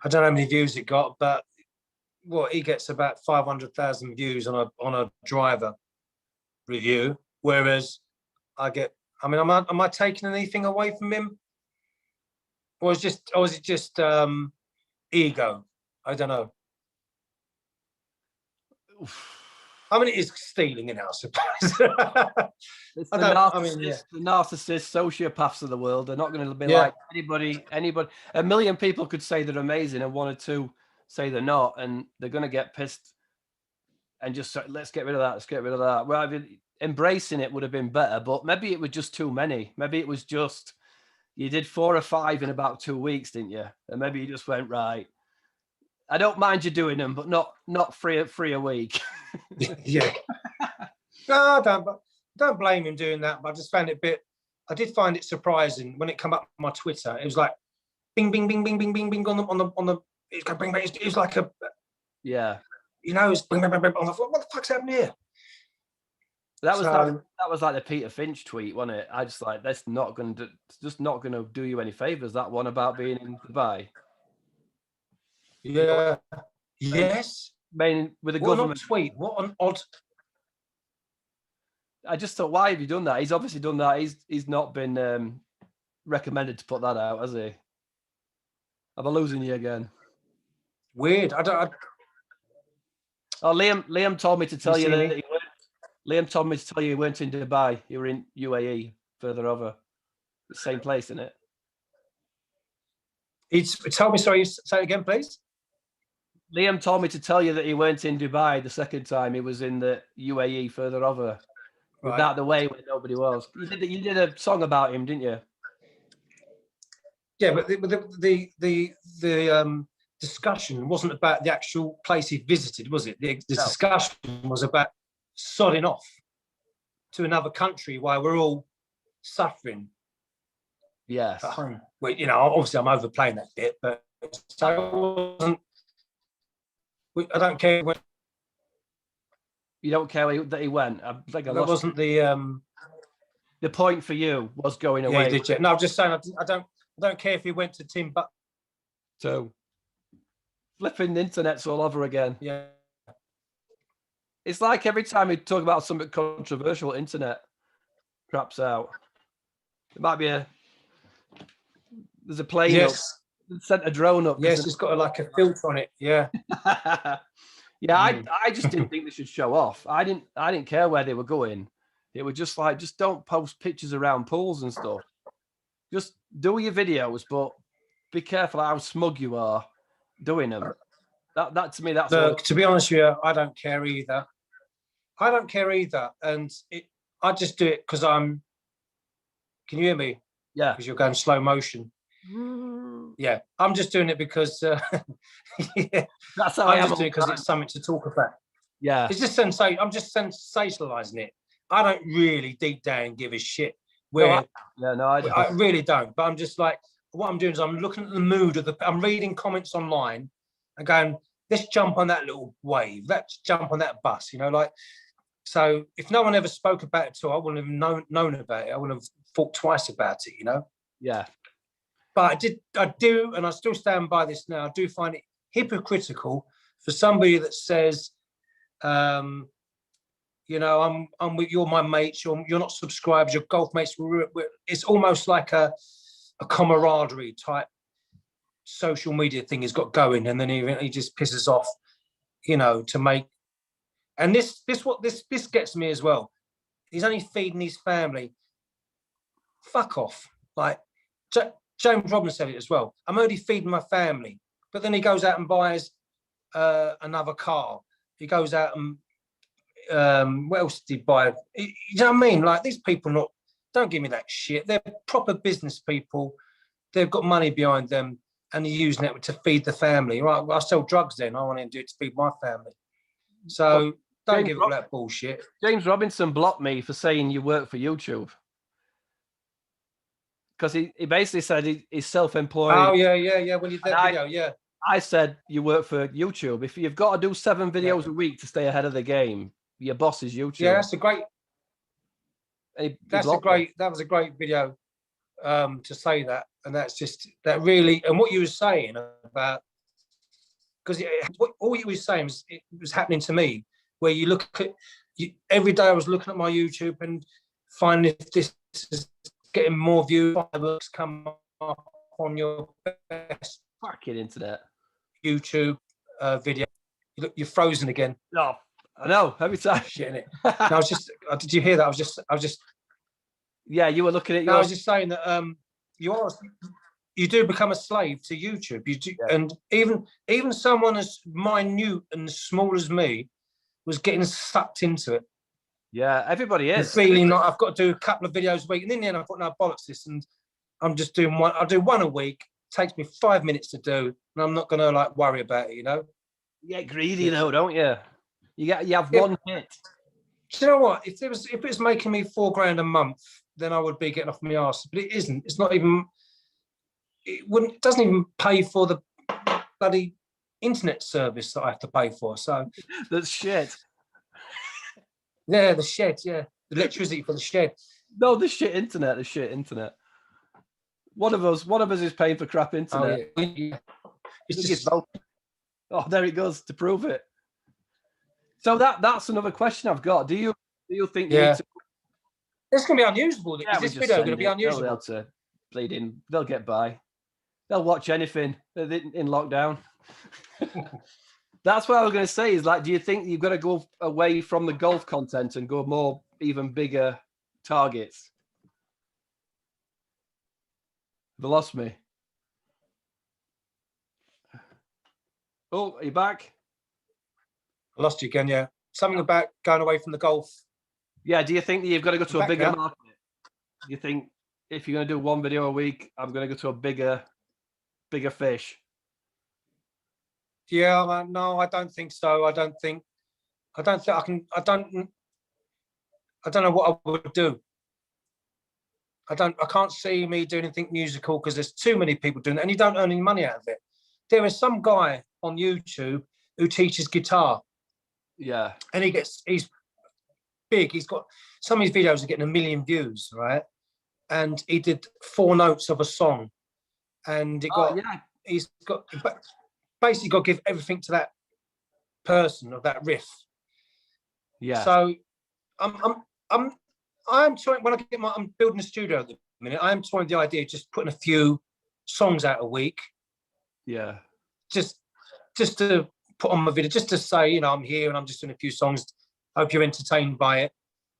I don't know how many views it got, but he gets about 500,000 views on a driver review, whereas I get. I mean, am I taking anything away from him, or was it just ego? I don't know. I mean, it is stealing, in our suppose. It's the narcissists, sociopaths of the world. They're not going to be like anybody. A million people could say they're amazing, and one or two say they're not, and they're going to get pissed and just say, let's get rid of that. Let's get rid of that. Well, I mean, embracing it would have been better, but maybe it was just too many. Maybe it was just you did 4 or 5 in about 2 weeks, didn't you? And maybe you just went right. I don't mind you doing them, but not free a week. Yeah. No, don't blame him doing that. But I just found it I did find it surprising when it came up on my Twitter. It was like, bing, bing, bing, bing, bing, bing, bing on the. It's going bing, bing. It was like a. Yeah. You know, it's bing, bing, bing, bing. I thought, what the fuck's happening here? That was like the Peter Finch tweet, wasn't it? I just like that's not going to do you any favors. That one about being in Dubai. Yeah. Yes. Main with the government. government Tweet. What an odd. I just thought, why have you done that? He's obviously done that. He's not been recommended to put that out, has he? Am I losing you again? Weird. Oh, Liam told me to tell you that Liam told me to tell you weren't in Dubai. You were in UAE, further over. The same place, isn't it? Tell me, sorry, say it again, please. Liam told me to tell you that he weren't in Dubai the second time. He was in the UAE, further over. Right. Without the way where nobody was. You did a song about him, didn't you? Yeah, but the discussion wasn't about the actual place he visited, was it? The discussion was about sodding off to another country while we're all suffering. Yes. At home. Well, you know, obviously I'm overplaying that bit, but so it wasn't. I don't care when. You don't care that he went. I think that wasn't the point for you was going away. Yeah, did you? No, I'm just saying I don't care if he went to Timbuktu. So flipping the internet's all over again. Yeah. It's like every time we talk about something controversial, internet craps out. It might be there's a plane. Yes. Sent a drone up. Yes, it's got a filter on it. Yeah. Yeah, I just didn't think they should show off. I didn't care where they were going. They were just like, just don't post pictures around pools and stuff. Just do your videos, but be careful how smug you are doing them. That to me, that's to be honest with you, I don't care either. And I just do it because I'm. Can you hear me? Yeah. Because you're going slow motion. Yeah, I'm just doing it because yeah, That's how I I'm am just doing it because it's something to talk about. Yeah. It's just I'm just sensationalizing it. I don't really deep down give a shit I I really don't. But I'm just like, what I'm doing is I'm looking at the mood of I'm reading comments online and going, let's jump on that little wave. Let's jump on that bus, like. So if no one ever spoke about it at all, I wouldn't have known about it. I wouldn't have thought twice about it, Yeah. But I do, and I still stand by this now. I do find it hypocritical for somebody that says, I'm with you're my mates. You're not subscribers. You're golf mates. It's almost like a camaraderie type social media thing he's got going, and then he just pisses off, to make. And this gets me as well. He's only feeding his family. Fuck off. Like James Robinson said it as well. I'm only feeding my family, but then he goes out and buys another car. He goes out and what else did he buy? You know what I mean? Like, these people don't give me that shit. They're proper business people. They've got money behind them, and they're using it to feed the family. Right? Well, I sell drugs then. I want to do it to feed my family. So don't give it all that bullshit. James Robinson blocked me for saying you work for YouTube. Because he basically said he's self-employed. Oh, yeah. Well, you did that video, yeah. I said you work for YouTube. If you've got to do 7 videos a week to stay ahead of the game, your boss is YouTube. Yeah, that's a great. That was a great video to say that, and that's just that really. And what you were saying about, because all you were saying was it was happening to me, where you look at every day. I was looking at my YouTube and finding if this is getting more views. Fireworks come up on your best fucking internet YouTube video. You're frozen again. No, I know. Every time. Shit in it. No, I was just. Did you hear that? I was just. Yeah, you were looking at. I was just saying that you do become a slave to YouTube. You do, yeah. And even someone as minute and as small as me was getting sucked into it. Yeah, everybody is. Feeling like I've got to do a couple of videos a week, and in the end, I thought, no, bollocks this, and I'm just doing one. I'll do one a week. It takes me 5 minutes to do, and I'm not going to worry about it. You get greedy though, don't you? You have one hit. Do you know what? If it was making me $4,000 a month, then I would be getting off my arse. But it isn't. It's not even. It doesn't even pay for the bloody internet service that I have to pay for. So that's shit. Yeah, the shed. Yeah, the electricity for the shed. No, the shit internet. The shit internet. One of us is paying for crap internet. Oh, yeah. It's just. Oh, there it goes to prove it. So that's another question I've got. Do you think? Yeah. It's going to be unusable. Yeah, is this video going to be unusable? They'll get by. They'll watch anything in lockdown. That's what I was going to say is do you think you've got to go away from the golf content and go more even bigger targets? They lost me. Oh, are you back? I lost you again, yeah. Something about going away from the golf. Yeah, do you think that you've got to go to a bigger market? Do you think if you're going to do 1 video a week, I'm going to go to a bigger fish? Yeah, no, I don't think so. I don't think I can. I don't know what I would do. I can't see me doing anything musical because there's too many people doing it, and you don't earn any money out of it. There is some guy on YouTube who teaches guitar. Yeah, and he's big. He's got some of his videos are getting 1 million views, right? And he did 4 notes of a song, and he's got basically got to give everything to that person of that riff. Yeah. So I'm trying when I'm building a studio at the minute. I'm trying the idea of just putting a few songs out a week. Yeah. Just to put on my video, just to say, I'm here and I'm just doing a few songs. I hope you're entertained by it.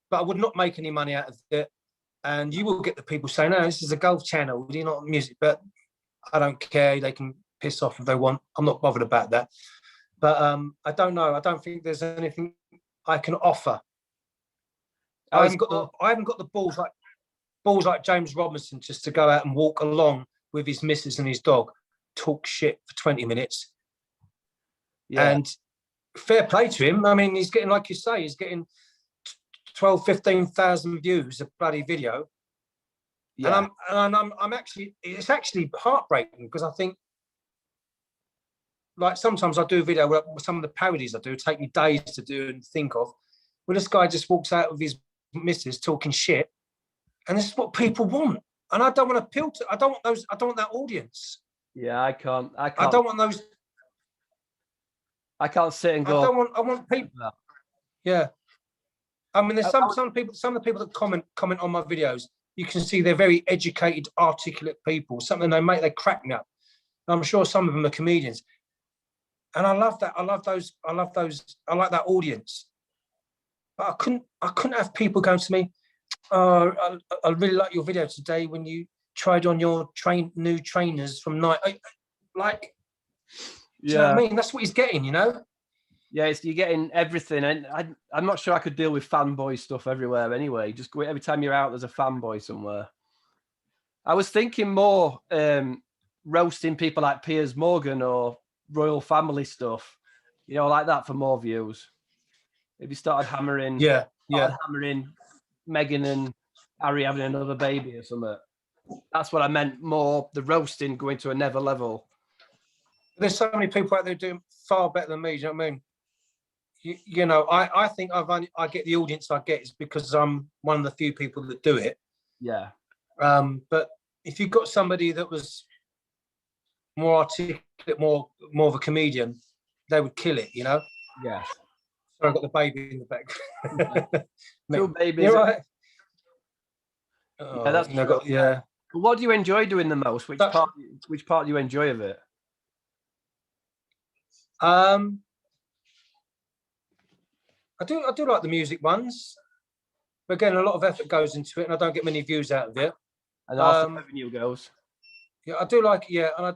But I would not make any money out of it. And you will get the people saying, "No, this is a golf channel. You're not music." But I don't care. They can piss off if they want. I'm not bothered about that. But I don't know. I don't think there's anything I can offer. I haven't got the balls like James Robinson just to go out and walk along with his missus and his dog. talk shit for 20 minutes. Yeah. And fair play to him. I mean, he's getting, like you say, he's getting 12, 15,000 views of bloody video. Yeah. And I'm actually, it's actually heartbreaking, because I think, like, sometimes I do a video where some of the parodies I do take me days to do and think of. Well, this guy just walks out with his missus talking shit, and this is what people want. And I don't want to appeal to. I don't want those. I don't want that audience. Yeah, I can't. I don't want those. I can't sit and go. I want people. Yeah. I mean, there's some people. Some of the people that comment on my videos, you can see they're very educated, articulate people. Something they crack me up. I'm sure some of them are comedians. And I love that. I love those. I like that audience. But I couldn't have people going to me, oh, I really like your video today when you tried on your new trainers from Nike. Like, do you know what I mean? That's what he's getting, you know? Yeah, you're getting everything. And I'm not sure I could deal with fanboy stuff everywhere anyway. Just every time you're out, there's a fanboy somewhere. I was thinking more roasting people like Piers Morgan or royal family stuff, you know, like that for more views. If you started hammering, hammering Meghan and Harry having another baby or something. That's what I meant more, the roasting going to another level. There's so many people out there doing far better than me, do you know what I mean? You know, I think I get the audience I get is because I'm one of the few people that do it. Yeah. But if you've got somebody that was more articulate, more of a comedian, they would kill it, you know? Yeah. So I've got the baby in the back. Two babies. You're right. Yeah, that's true. Yeah. What do you enjoy doing the most? Which part do you enjoy of it? I do like the music ones, but again, a lot of effort goes into it, and I don't get many views out of it. And also revenue goes. Yeah, I do like and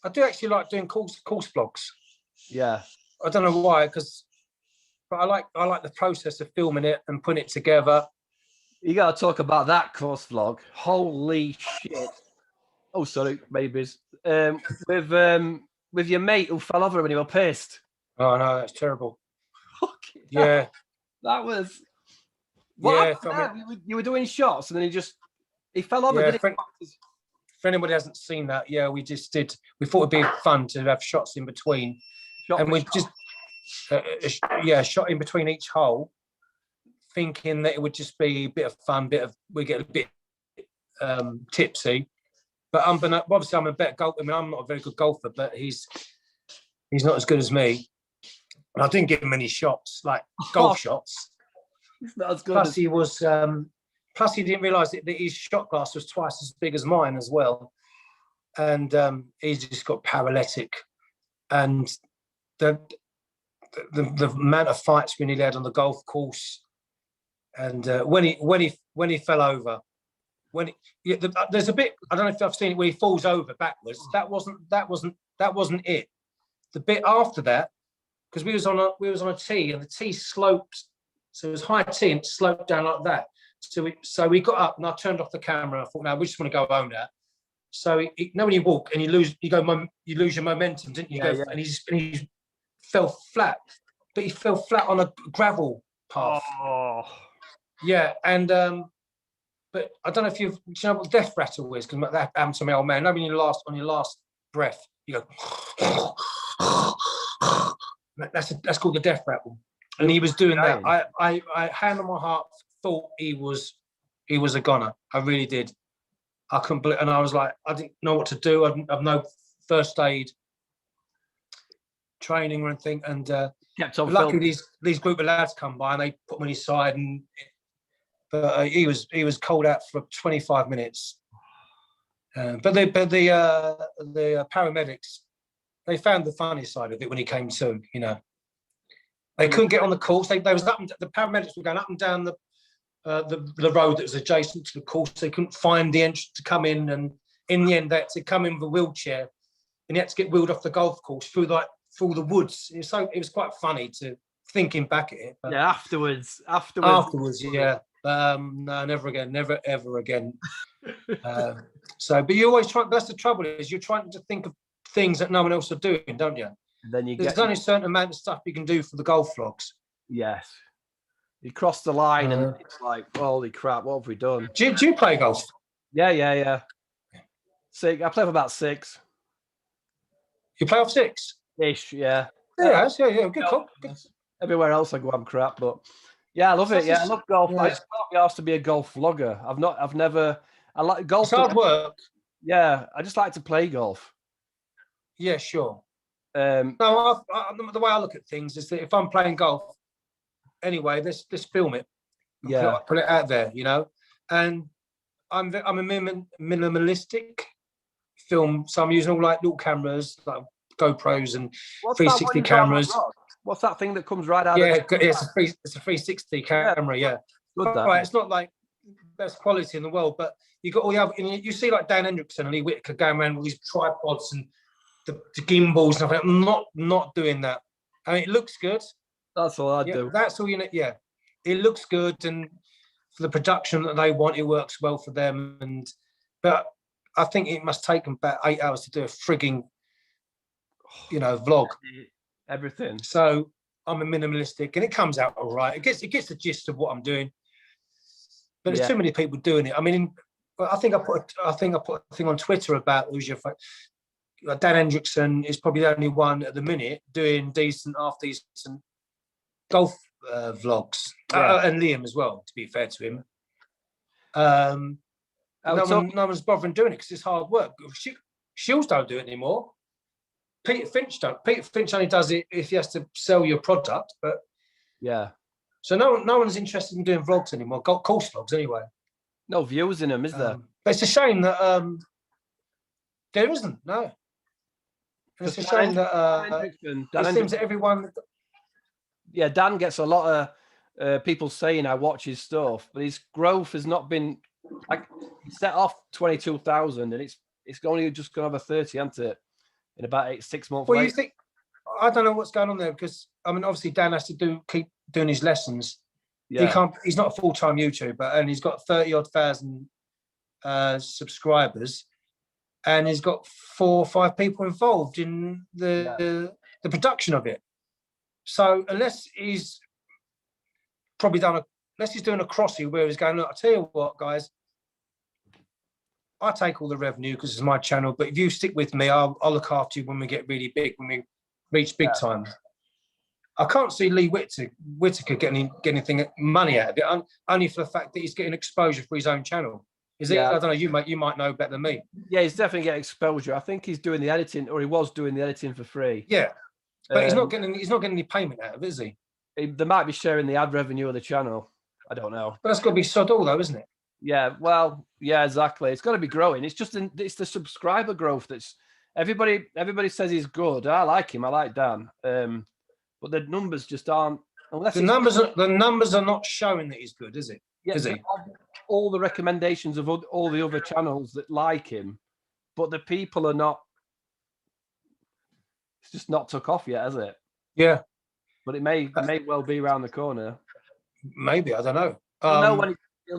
I do actually like doing course vlogs. Yeah. I don't know why, but I like the process of filming it and putting it together. You got to talk about that course vlog. Holy shit! Oh, sorry, babies. With your mate who fell over when you were pissed. Oh no, that's terrible. Yeah, that was. What you were doing shots and then he fell over. Yeah, for anybody who hasn't seen that, we just did. We thought it'd be fun to have shots in between, and we just shot in between each hole, thinking that it would just be a bit of fun, we get a bit tipsy. But obviously I'm a better golfer. I mean, I'm not a very good golfer, but he's not as good as me. And I didn't give him any shots, like golf shots. He's not as good. Plus he didn't realise that his shot glass was twice as big as mine as well. And he just got paralytic. And the amount of fights we nearly had on the golf course. And when he fell over, there's a bit, I don't know if I've seen it, where he falls over backwards. That wasn't it. The bit after that, because we was on a tee, and the tee sloped, so it was high tee and it sloped down like that. So we got up, and I turned off the camera. I thought, no, we just want to go home now. So when you walk and you lose your momentum, didn't you? And he fell flat, but he fell flat on a gravel path. Oh. Yeah, and but I don't know if you know what death rattle is, because that happened to my old man. No, when on your last breath, you go. That's called the death rattle, and he was doing that. I hand on my heart, thought he was a goner. I really did. I couldn't believe, and I was like, I didn't know what to do. I've no first aid training or anything, and luckily these group of lads come by and they put me on his side, but he was called out for 25 minutes. But the paramedics, they found the funny side of it when he came to. You know, they couldn't get on the course. They was up, and the paramedics were going up and down the road that was adjacent to the course. They couldn't find the entrance to come in, and in the end, they had to come in with a wheelchair, and he had to get wheeled off the golf course through the woods. It was quite funny to thinking back at it. But yeah, afterwards, yeah. No, never again, never ever again. But you always try. That's the trouble, is you're trying to think of things that no one else are doing, don't you? And then you There's only a certain amount of stuff you can do for the golf vlogs. yes. You cross the line and it's like, holy crap, what have we done? Do you play golf? Yeah. Six. I play for about 6. You play off 6? Ish, yeah. Yeah, good call. Everywhere else I go, I'm crap, but yeah, I love it. Yeah, I love golf. Yeah. I just can't be asked to be a golf vlogger. I like golf. It's hard work. Yeah, I just like to play golf. Yeah, sure. No, the way I look at things is that if I'm playing golf, anyway, let's film it. Yeah, put it out there, And I'm a minimalistic film, so I'm using all like little cameras, like GoPros and 360 cameras. What's that thing that comes right out? Yeah, it's a 360 camera. Yeah, good. Right, it's not like best quality in the world, but you got all the other. You see like Dan Hendrickson and Lee Whitaker going around with these tripods and the gimbals and stuff. I'm not doing that. I mean, it looks good. That's all I do. That's all you know. Yeah, it looks good, and for the production that they want, it works well for them. But I think it must take them about 8 hours to do a frigging, vlog. Everything. So I'm a minimalistic, and it comes out all right. It gets the gist of what I'm doing. But there's too many people doing it. I mean, I think I put a thing on Twitter about who's your Dan Hendrickson is probably the only one at the minute doing half decent golf vlogs, and Liam as well. To be fair to him, no one's bothering doing it because it's hard work. Shields don't do it anymore. Peter Finch don't. Peter Finch only does it if he has to sell your product. But yeah, so no one's interested in doing vlogs anymore. Course vlogs anyway. No views in them, is there? But it's a shame that there isn't. No. It's a shame that it seems that everyone. Yeah, Dan gets a lot of people saying I watch his stuff, but his growth has not been like he set off 22,000, and it's only just gone over 30, hasn't it? In about 6 months. Well, you think I don't know what's going on there because I mean, obviously Dan has to keep doing his lessons. Yeah. He can't. He's not a full-time YouTuber, and he's got 30-odd thousand subscribers, and he's got 4 or 5 people involved in the production of it. So unless he's doing a crossy where he's going, look, I tell you what, guys, I take all the revenue because it's my channel, but if you stick with me, I'll look after you when we get really big, when we reach big time. I can't see Lee Whitaker getting anything money out of it, only for the fact that he's getting exposure for his own channel. Is it? I don't know. You might know better than me. Yeah, he's definitely getting exposure. I think he's doing the editing, or he was doing the editing for free. Yeah, but he's not getting any payment out of it, is he? They might be sharing the ad revenue of the channel. I don't know. But that's got to be sod all, though, isn't it? Yeah. Well, yeah, exactly. It's got to be growing. It's just it's the subscriber growth that's everybody says he's good. I like him. I like Dan. But the numbers just aren't. Unless the numbers are not showing that he's good, is it? Yeah, is he? All the recommendations of all the other channels that like him, but the people are not. It's just not took off yet, has it? Yeah. But it may well be around the corner. Maybe, I don't know. He'll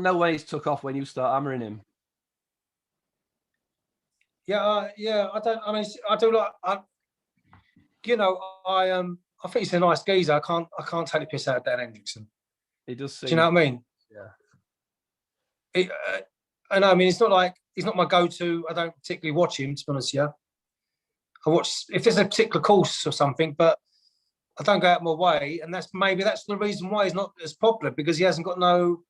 know when he's took off when you start hammering him. Yeah, I do like. I think he's a nice geezer. I can't take the piss out of Dan Hendrickson. He does. Do you know what I mean? Yeah. I know. I mean, it's not like he's not my go-to. I don't particularly watch him, to be honest. Yeah. I watch if there's a particular course or something, but I don't go out my way, and that's the reason why he's not as popular, because he hasn't got no.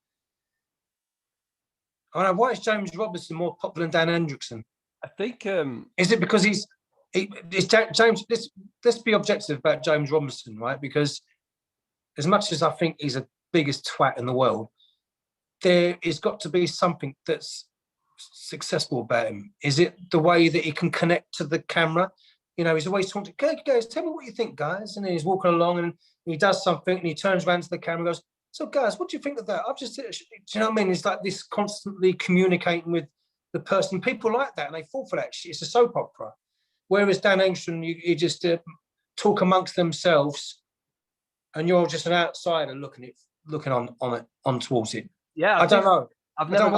I don't know, why is James Robinson more popular than Dan Hendrickson? I think is it because James? Let's be objective about James Robinson, right? Because as much as I think he's the biggest twat in the world, there has got to be something that's successful about him. Is it the way that he can connect to the camera? He's always talking to guys, tell me what you think, guys. And then he's walking along and he does something and he turns around to the camera and goes, so guys, what do you think of that? do you know what I mean? It's like this constantly communicating with the person. People like that and they fall for that shit. It's a soap opera. Whereas Dan Engstrom, you just talk amongst themselves and you're just an outsider looking on towards it. Yeah. I don't know. I don't know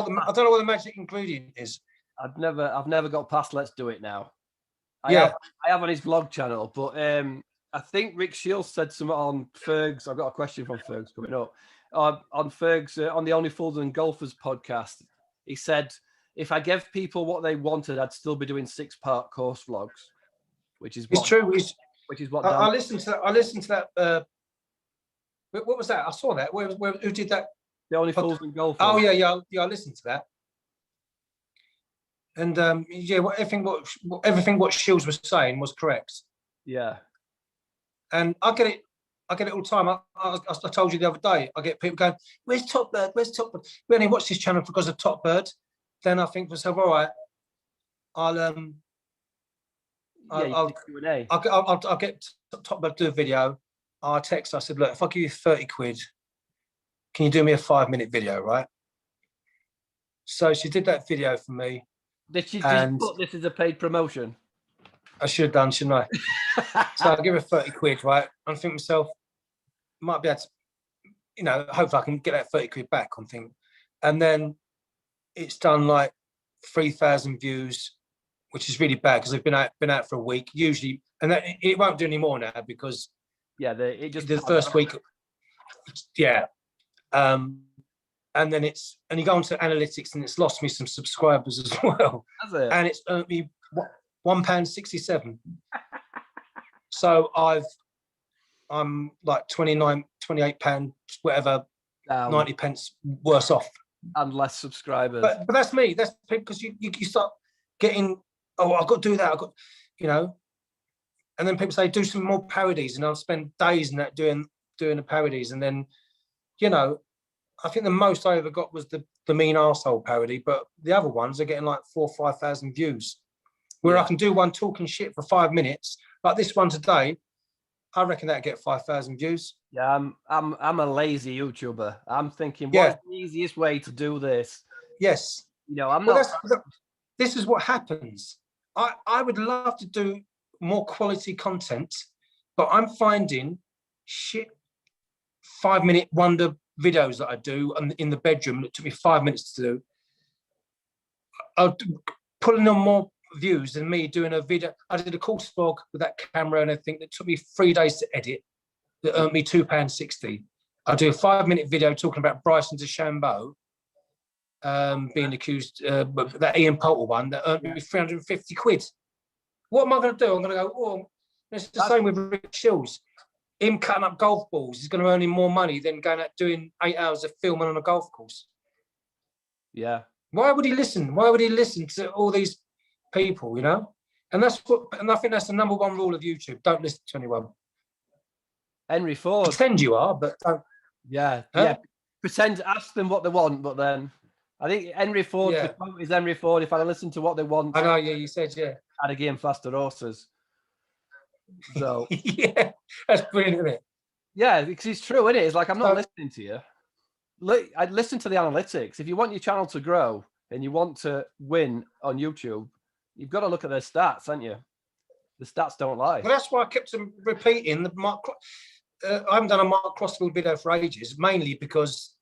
what the magic ingredient is. I've never got past let's do it now. I have on his vlog channel, but I think Rick Shields said something on Fergs. I've got a question from Fergs coming up. On Fergs, on the Only Fools and Golfers podcast, he said, if I gave people what they wanted, I'd still be doing 6-part course vlogs, which is what, it's true. which is what I listened to that. I listened to that. What was that? I saw that. Who did that? The Only Fools and Golfers. Oh yeah. I listened to that. And everything what Shields was saying was correct. Yeah. And I get it all the time. I told you the other day, I get people going, "Where's Topbird? Where's Topbird?" We only watch this channel because of Topbird. Then I think to myself, all right, I'll get Topbird to do a video. I'll text. I said, look, if I give you 30 quid, can you do me a 5-minute video, right? So she did that video for me. Did she just put this as a paid promotion? I should have done, shouldn't I? So I give her 30 quid, right? I think to myself, might be able to, hopefully I can get that 30 quid back on thing. And then it's done like 3,000 views, which is really bad because they've been out for a week usually, and it won't do any more now because the first week, and then you go onto analytics and it's lost me some subscribers as well. Has it? And it's earned me £1.67. So I'm like £28, whatever, 90 pence worse off. And less subscribers. But that's me. That's because you start getting, I've got to do that. I've got, and then people say, do some more parodies. And I'll spend days in that doing the parodies. And then, I think the most I ever got was the Mean Arsehole parody. But the other ones are getting like 4,000 or 5,000 views. Where I can do one talking shit for 5 minutes. Like this one today, I reckon that'll get 5,000 views. Yeah, I'm a lazy YouTuber. I'm thinking, what's the easiest way to do this? Yes. This is what happens. I would love to do more quality content, but I'm finding shit 5-minute wonder videos that I do in the bedroom that took me 5 minutes to do. I'm pulling on more views than me doing a video. I did a course vlog with that camera and everything that took me 3 days to edit that earned me £2.60. I do a 5-minute video talking about Bryson DeChambeau being accused, that Ian Poulter one that earned me 350 quid. What am I going to do? I'm going to go, it's the same with Rick Shields. Him cutting up golf balls is going to earn him more money than going out doing 8 hours of filming on a golf course. Yeah. Why would he listen? Why would he listen to all these people, And I think that's the number one rule of YouTube. Don't listen to anyone. Henry Ford. Pretend you are, but don't. Yeah. Pretend, ask them what they want, but then I think Henry Ford, the quote is Henry Ford, if I listen to what they want. I know, you said, I'd again faster horses. So yeah, that's brilliant, isn't it? Yeah, because it's true, isn't it? It's like, I'm not listening to you. Look, I'd listen to the analytics. If you want your channel to grow and you want to win on YouTube, you've got to look at their stats, haven't you? The stats don't lie. Well, that's why I kept repeating the Mark. I haven't done a Mark Crossfield video for ages, mainly because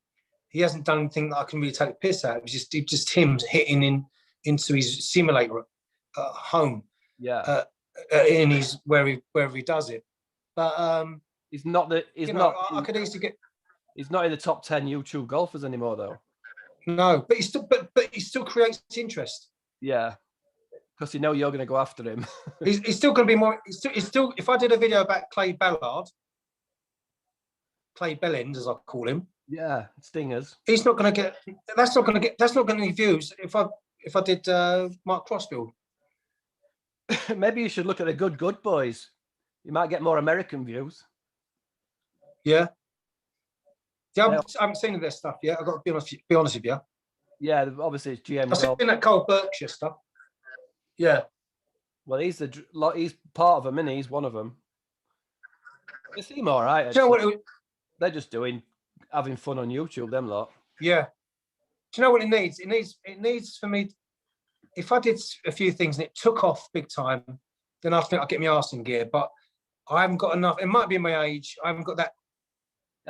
he hasn't done anything that I can really take the piss out. It was just him hitting into his simulator at home. Yeah. In his wherever he does it, but he's not the. I could easily get. He's not in the top 10 YouTube golfers anymore, though. No, but he still creates interest. Yeah, because you're going to go after him. he's still going to be more. He's still. If I did a video about Clay Bellend, as I call him. Yeah, stingers. He's not going to get. That's not going to get views. If I did Mark Crossfield. Maybe you should look at the Good Boys. You might get more American views. Yeah. I haven't seen their stuff yet. I've got to be honest with you. Yeah, obviously it's GM. I've seen that Cole Berkshire stuff. Yeah. Well, he's part of them, and he's one of them. They seem all right. Do you know what they're just having fun on YouTube, them lot. Yeah. Do you know what it needs? It needs for me. If I did a few things and it took off big time, then I think I'd get my arse in gear. But I haven't got enough. It might be my age. I haven't got that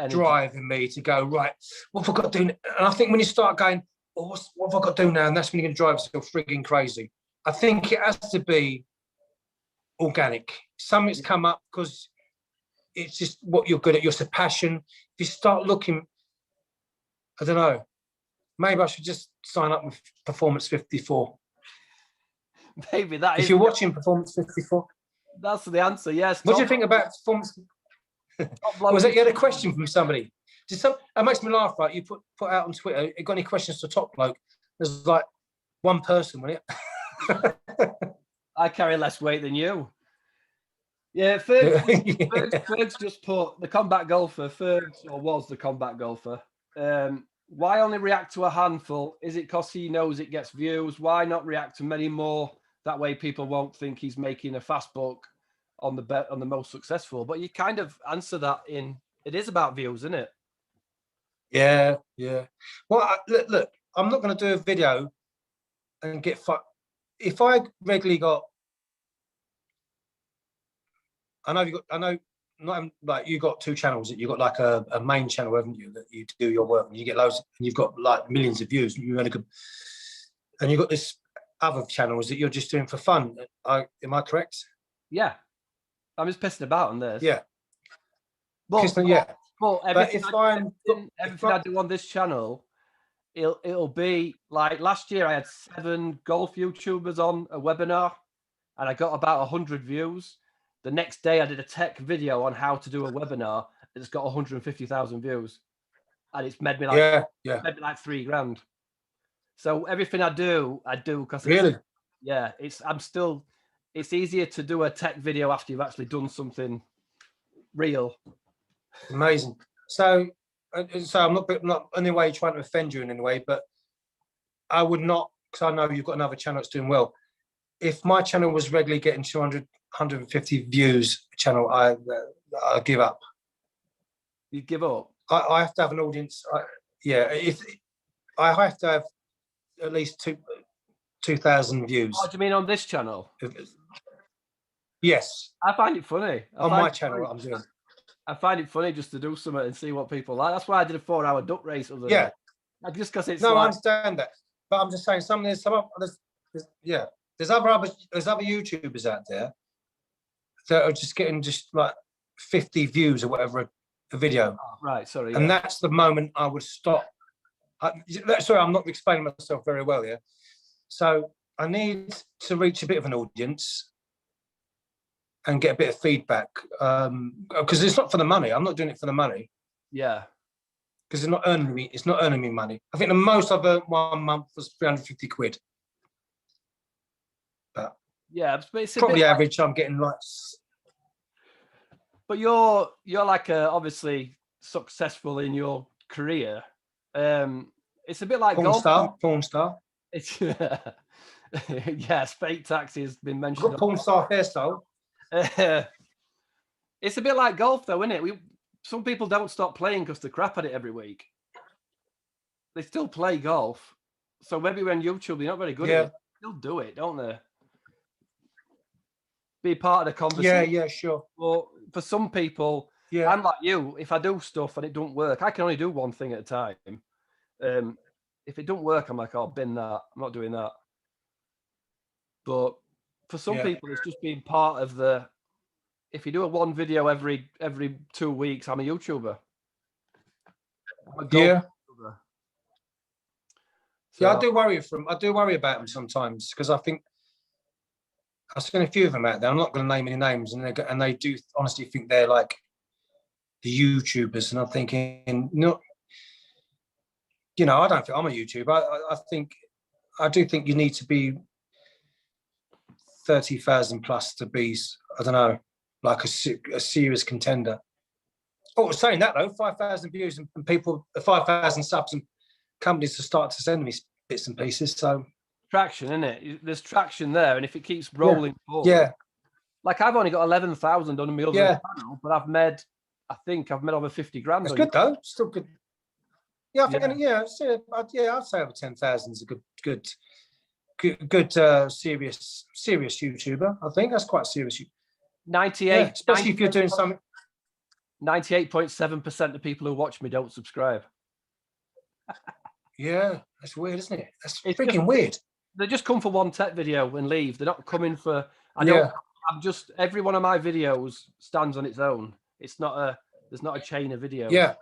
drive in me to go, right, what have I got to do? And I think when you start going, what have I got to do now? And that's when you're going to drive yourself frigging crazy. I think it has to be organic. Some it's come up because it's just what you're good at. Your passion. If you start looking, I don't know. Maybe I should just sign up with Performance 54. Maybe that if is. you're watching Performance 54, that's the answer. Yes. What do you think about Performance? Was that you had a question from somebody? That makes me laugh. Right, you put out on Twitter. You got any questions to Topbloke? There's like one person, wasn't it? I carry less weight than you. Yeah, Ferg's just put the combat golfer. Ferg's or was the combat golfer. Why only react to a handful? Is it because he knows it gets views? Why not react to many more? That way, people won't think he's making a fast buck on the most successful. But you kind of answer that in it is about views, isn't it? Yeah. Well, look, I'm not going to do a video and get if I regularly got. I know, not like you got 2 channels. You got like a main channel, haven't you? That you do your work and you get loads, and you've got like millions of views. And you've got this other channels that you're just doing for fun. Am I correct? Yeah, I'm just pissing about on this. Yeah, but everything everything I do on this channel, it'll be like last year. I had 7 golf YouTubers on a webinar, and I got about 100 views. The next day, I did a tech video on how to do a webinar. It's got 150,000 views, and it's made me like made me like $3,000. So everything I do because it's easier to do a tech video after you've actually done something real. Amazing. So I'm not in any way trying to offend you in any way, but I would not, because I know you've got another channel that's doing well. If my channel was regularly getting 200, 150 views a channel, I give up. You give up? I have to have an audience. If I have to have at least 2,000 views. What do you mean on this channel? Yes. I find it funny. On my channel, what I'm doing. I find it funny just to do something and see what people like. That's why I did a 4-hour duck race other day. Just because it's I understand that, but I'm just saying there's other YouTubers out there that are just getting like 50 views or whatever a video. Oh, right, sorry. And that's the moment I would stop. Sorry, I'm not explaining myself very well here. So I need to reach a bit of an audience and get a bit of feedback, because it's not for the money. I'm not doing it for the money. Yeah. Because it's not earning me money. I think the most I've earned 1 month was 350 quid. But yeah, it's probably average. I'm getting like. But you're like obviously successful in your career. It's a bit like porn star. It's yes, fake taxi has been mentioned. Got porn star hairstyle. It's a bit like golf, though, isn't it? Some people don't stop playing because they're crap at it every week. They still play golf. So maybe when YouTube, they're not very good at it. They'll do it, don't they? Be part of the conversation. Yeah, sure. But for some people, I'm like you. If I do stuff and it don't work, I can only do one thing at a time. If it don't work, I'm like, oh, bin that. I'm not doing that. But for some people, it's just being part of the. If you do one video every 2 weeks, I'm a YouTuber. YouTuber. So, I do worry about them sometimes, because I think I've seen a few of them out there. I'm not going to name any names, and they do honestly think they're like the YouTubers, and I'm thinking, no, I don't think I'm a YouTuber. I do think you need to be 30,000 plus to be, I don't know, like a serious contender. Oh, saying that though, 5,000 views and people, 5,000 subs, and companies to start to send me bits and pieces. So traction, isn't it? There's traction there, and if it keeps rolling forward, like I've only got 11,000 on my other channel, but I think I've made over 50 grand. It's good though, still good. Yeah, I think I'd say over 10,000 is a good serious YouTuber. I think that's quite serious. 98, especially if you're doing something. 98.7% of people who watch me don't subscribe. Yeah, that's weird, isn't it? That's freaking weird. They just come for one tech video and leave. They're not coming for. I I'm just every one of my videos stands on its own. It's not a there's not a chain of videos. Yeah.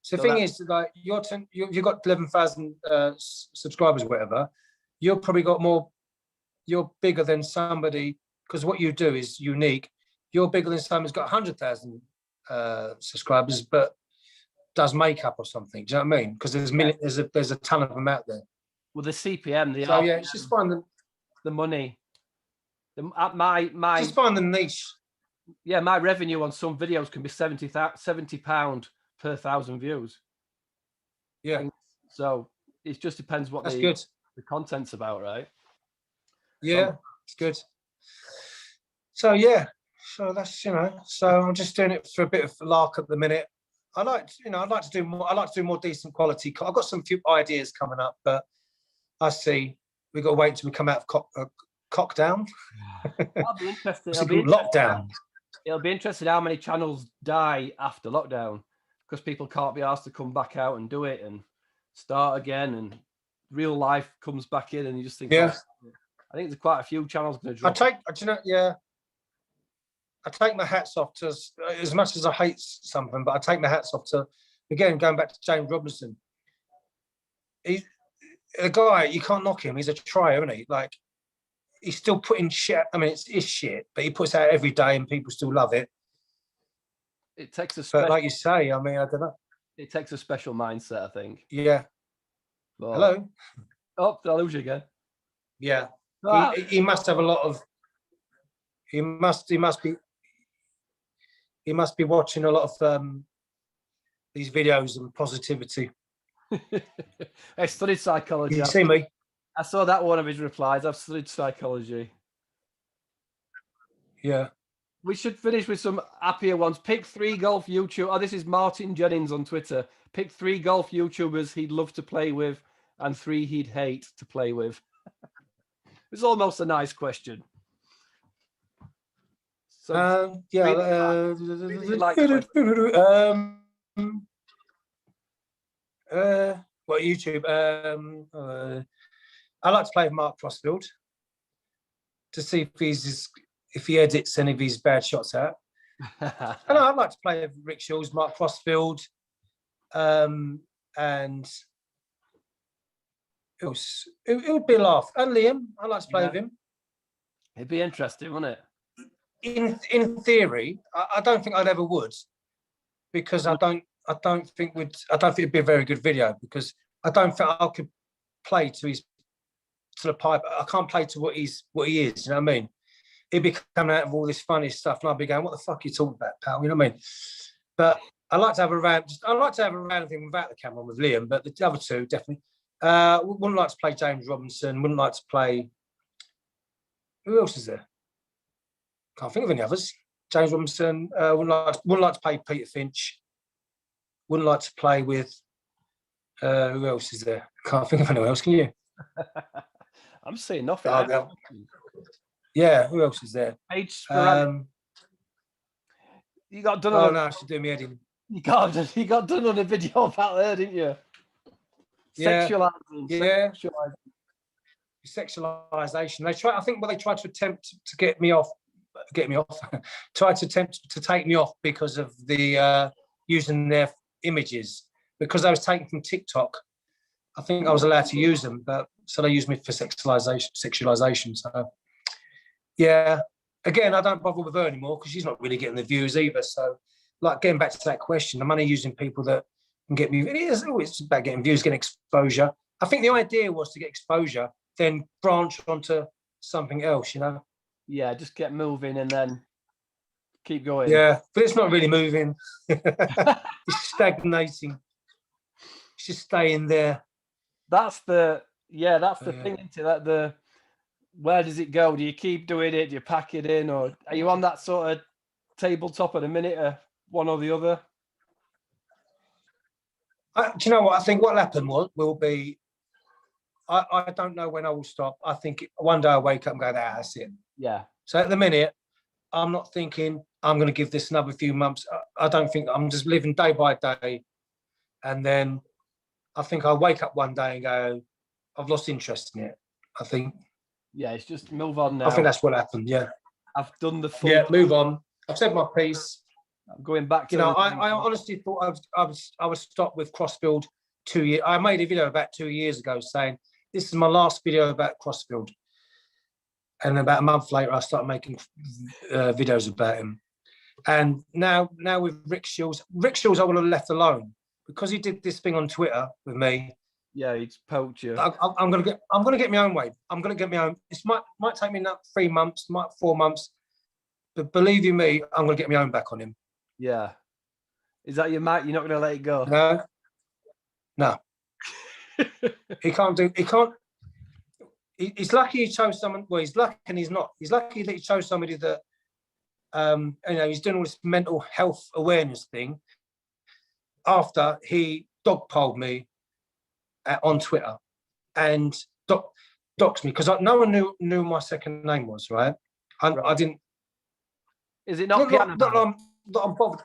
So the So thing is, like, you've got 11,000 subscribers or whatever. You've probably got more. You're bigger than somebody because what you do is unique. You're bigger than someone who's got 100,000 subscribers, but does makeup or something. Do you know what I mean? Because there's a ton of them out there. Well, the CPM, the So yeah, it's just find them. the money. My Just find the niche. Yeah, my revenue on some videos can be £70 per 1,000 views. Yeah. So it just depends what the content's about, right? Yeah, it's good. So yeah, so that's So I'm just doing it for a bit of lark at the minute. I'd like to do more. I like to do more decent quality. I've got some few ideas coming up, but I see we've got to wait until we come out of cockdown. That'll be interesting. Lockdown. It'll be interesting how many channels die after lockdown because people can't be asked to come back out and do it and start again, and real life comes back in, and you just think, yeah. Oh, I think there's quite a few channels going to drop. I take my hats off to, as much as I hate something, but I take my hats off to, again, going back to James Robinson. He's a guy, you can't knock him. He's a trier, isn't he? Like, he's still putting shit. I mean, it's shit, but he puts out every day and people still love it. It takes a but like you say, I mean, I don't know. It takes a special mindset, I think. Yeah. But, hello? Oh, did I lose you again? Yeah. He must have a lot of, he must be watching a lot of these videos and positivity. I studied psychology. You see me? I saw that one of his replies. I've studied psychology. Yeah. We should finish with some happier ones. Pick 3 golf YouTubers. Oh, this is Martin Jennings on Twitter. Pick 3 golf YouTubers he'd love to play with and 3 he'd hate to play with. It's almost a nice question. So, yeah. What YouTube? I like to play with Mark Crossfield to see if he edits any of his bad shots out. And I'd like to play with Rick Shields, Mark Crossfield, and it would be a laugh. And Liam, I'd like to play with him. It'd be interesting, wouldn't it? In theory, I don't think I'd ever would, because I don't think it'd be a very good video, because I don't think I could play to the pipe. I can't play to what he is. You know what I mean? He'd be coming out of all this funny stuff, and I'd be going, "What the fuck are you talking about, pal?" You know what I mean? But I like to have a round. I like to have a round thing without the camera with Liam, but the other two definitely. Wouldn't like to play James Robinson. Wouldn't like to play. Who else is there? Can't think of any others. James Robinson. Wouldn't like to play Peter Finch. Wouldn't like to play with. Who else is there? Can't think of anyone else. Can you? I'm seeing nothing. Yeah. Who else is there? You got done. Oh no, I should do me heading. You got done on a video about there, didn't you? Yeah. Sexualizing. Yeah. Sexualization. They try. I think what they tried to attempt to get me off. Tried to attempt to take me off because of the using their images, because I was taken from TikTok. I think I was allowed to use them, but so they used me for sexualization. So yeah, again, I don't bother with her anymore because she's not really getting the views either. So, like, getting back to that question, I'm only using people that can get me. It is always about getting views, getting exposure. I think the idea was to get exposure, then branch onto something else, you know? Yeah, just get moving and then keep going. Yeah, but it's not really moving. It's stagnating. It's just staying there. That's the thing, isn't it? Where does it go? Do you keep doing it? Do you pack it in, or are you on that sort of tabletop at a minute, one or the other? Do you know what I think? What happened will be. I don't know when I will stop. I think one day I wake up and go, that's it. Yeah. So at the minute, I'm not thinking I'm going to give this another few months. I don't think. I'm just living day by day, and then I think I'll wake up one day and go, I've lost interest in it. I think. Yeah, it's just move on now. I think that's what happened. Yeah. I've done the full. Yeah, move on. I've said my piece. I'm going back to. You know, I honestly thought I was stopped with Crossfield 2 years. I made a video about 2 years ago saying this is my last video about Crossfield, and about a month later I started making videos about him. And now with Rick Shields I would have left alone because he did this thing on Twitter with me. Yeah, he's poked you. I'm gonna get my own way. I'm gonna get my own. It might take me 3 months, might 4 months, but believe you me, I'm gonna get my own back on him. Yeah. Is that your mic? You're not gonna let it go? No. He can't. He's lucky he chose someone. Well, he's lucky and he's not. He's lucky that he chose somebody that, you know, he's doing all this mental health awareness thing after he dogpiled me on Twitter and doxed me because no one knew my second name was, right? I didn't. Is it not piano? Not I'm bothered.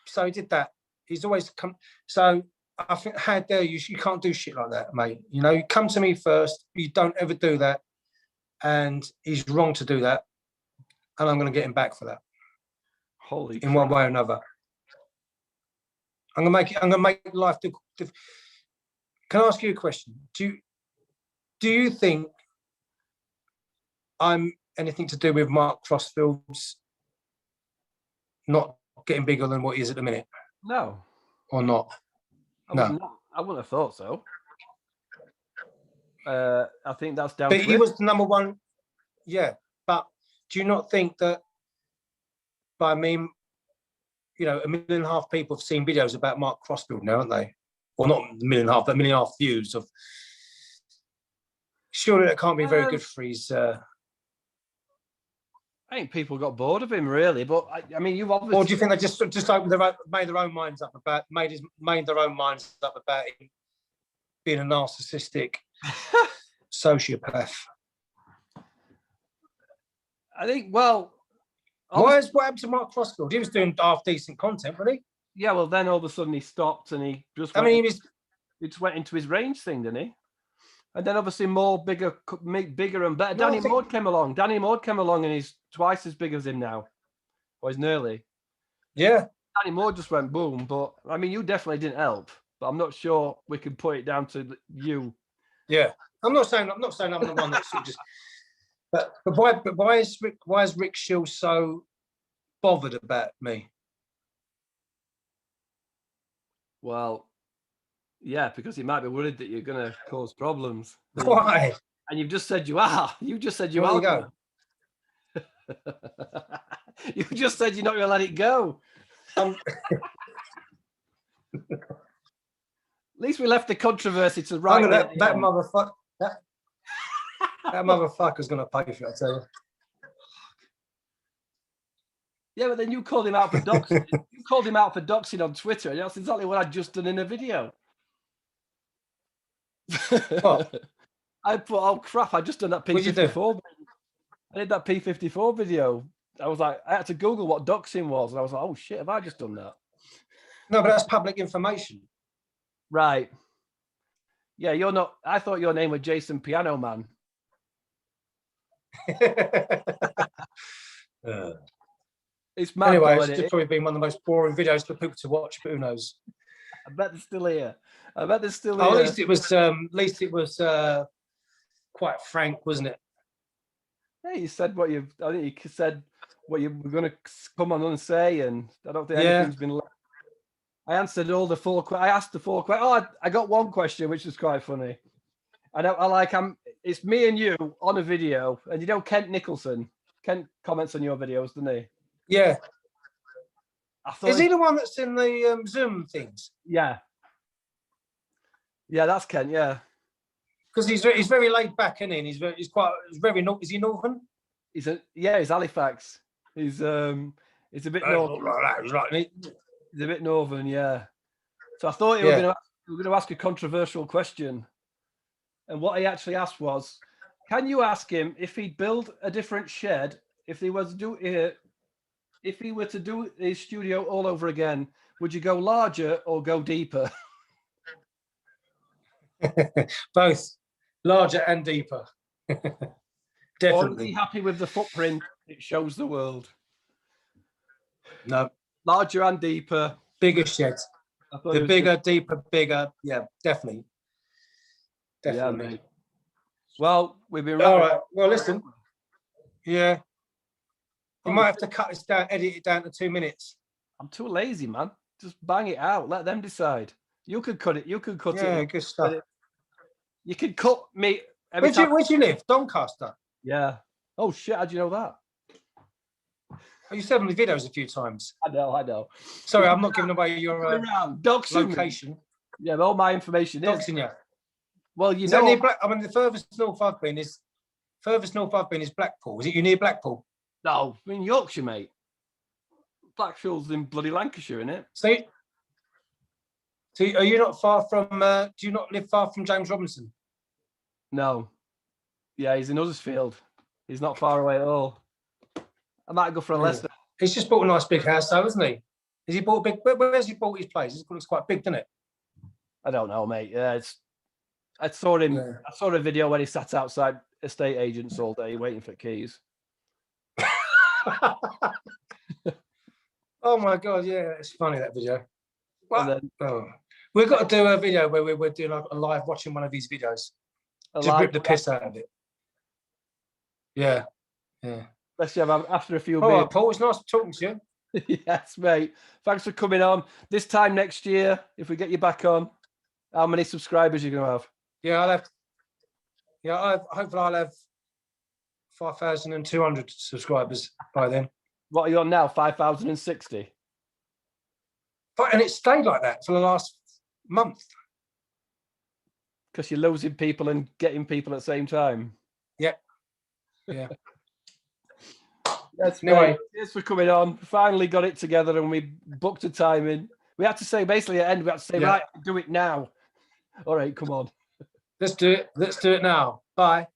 So he did that. He's always come. So I think, how dare you? You can't do shit like that, mate. You know, you come to me first. You don't ever do that, and he's wrong to do that. And I'm going to get him back for that. Holy. In one way or another. I'm going to make life. Can I ask you a question? Do you think I'm anything to do with Mark Crossfield's not getting bigger than what he is at the minute? No. Or not? No. I wouldn't have thought so. I think that's down. But he was the number one. Yeah. But do you not think that by me, you know, 1.5 million people have seen videos about Mark Crossfield now, haven't they? Or not 1.5 million, but 1.5 million views of. Surely that can't be very good for his. I think people got bored of him, really. But I mean, you've obviously. Or do you think they just made their own minds up about made their own minds up about him being a narcissistic sociopath? I think. Well, what happened to Mark Crossfield? He was doing half decent content, wasn't he? Yeah. Well, then all of a sudden he stopped and he just. He just went into his range thing, didn't he? And then obviously bigger and better. Danny Maud came along. Danny Maud came along and he's twice as big as him now. Or he's nearly. Yeah. Danny Maud just went boom. But I mean, you definitely didn't help. But I'm not sure we can put it down to you. Yeah. I'm not saying I'm the one that's just. But why is Rick Shields so bothered about me? Well. Yeah, because he might be worried that you're going to cause problems. Why? And you've just said you are. You just said you are. Go. You just said you're not going to let it go. At least we left the controversy to right. That motherfucker. That motherfucker's going to pay for it, I tell you. Yeah, but then you called him out for doxing. You called him out for doxing on Twitter, and that's exactly what I'd just done in a video. I put, oh crap, I just done that P54. I did that P54 video. I was like, I had to Google what doxing was, and I was like, oh shit, have I just done that? No, but that's public information. Right. Yeah, you're not. I thought your name was Jason Piano Man. It's mad. Anyway, it's probably been one of the most boring videos for people to watch, but who knows? I bet they're still here. At least it was quite frank, wasn't it? Yeah, you said what you. I think you said what you were going to come on and say, and I don't think anything's been. I answered all the four. I asked the four questions. Oh, I got one question, which was quite funny. It's me and you on a video, and you know Kent Nicholson. Kent comments on your videos, doesn't he? Yeah. Is he the one that's in the Zoom things? Yeah. Yeah, that's Kent. Yeah. Because he's very laid back, isn't he? And he's very. Is he Northern? He's Halifax. He's a bit northern. He's a bit northern, yeah. So I thought you were going to ask a controversial question, and what he actually asked was, can you ask him if he'd build a different shed if he was if he were to do his studio all over again? Would you go larger or go deeper? Both larger and deeper. Definitely. Or are you happy with the footprint It shows the world. No, Larger and deeper. bigger shed. I thought it The was bigger, deeper, bigger. Yeah, definitely. Yeah, Definitely. mate. Well, we've been All right. right. Well, listen. Yeah. You Oh, might have to cut this down, edit it down to 2 minutes. I'm too lazy, man. Just bang it out. Let them decide. You could cut it. You could cut Yeah, it. good stuff. You could cut me every Where time. do you live? Doncaster. Yeah. Oh shit! How'd you know that? Oh, you said on the videos a few times. I know. Sorry, I'm not giving away your Doxing me. location. Yeah, all my information is. Doxing you. Well, you Is know. that near I mean, the furthest north I've been is Blackpool. Is it you near Blackpool? No, I'm in Yorkshire, mate. Blackpool's in bloody Lancashire, innit? So are you not far from? Do you not live far from James Robinson? No. Yeah, he's in Huddersfield. He's not far away at all. I might go for a Leicester. He's just bought a nice big house, though, hasn't he? Has he bought a big? Where's he bought his place? It looks quite big, doesn't it? I don't know, mate. Yeah, I saw him. Yeah. I saw a video when he sat outside estate agents all day waiting for keys. Oh my god, yeah, it's funny that video. Well, we've got to do a video where we're doing a live watching one of these videos. Just rip the piss out of it. Yeah. Especially after a few All beers. right, Paul, it's nice talking to you. Yes, mate. Thanks for coming on. This time next year, if we get you back on, how many subscribers are you gonna have? Hopefully I'll have 5,200 subscribers by then. What are you on now? 5,060. And it stayed like that for the last month. Because you're losing people and getting people at the same time. Yeah. Yes, Anyway. mate. Cheers for coming on. Finally got it together and we booked a time in. We had to say, basically at the end, we had to say, right, do it now. All right, come on. Let's do it. Let's do it now. Bye.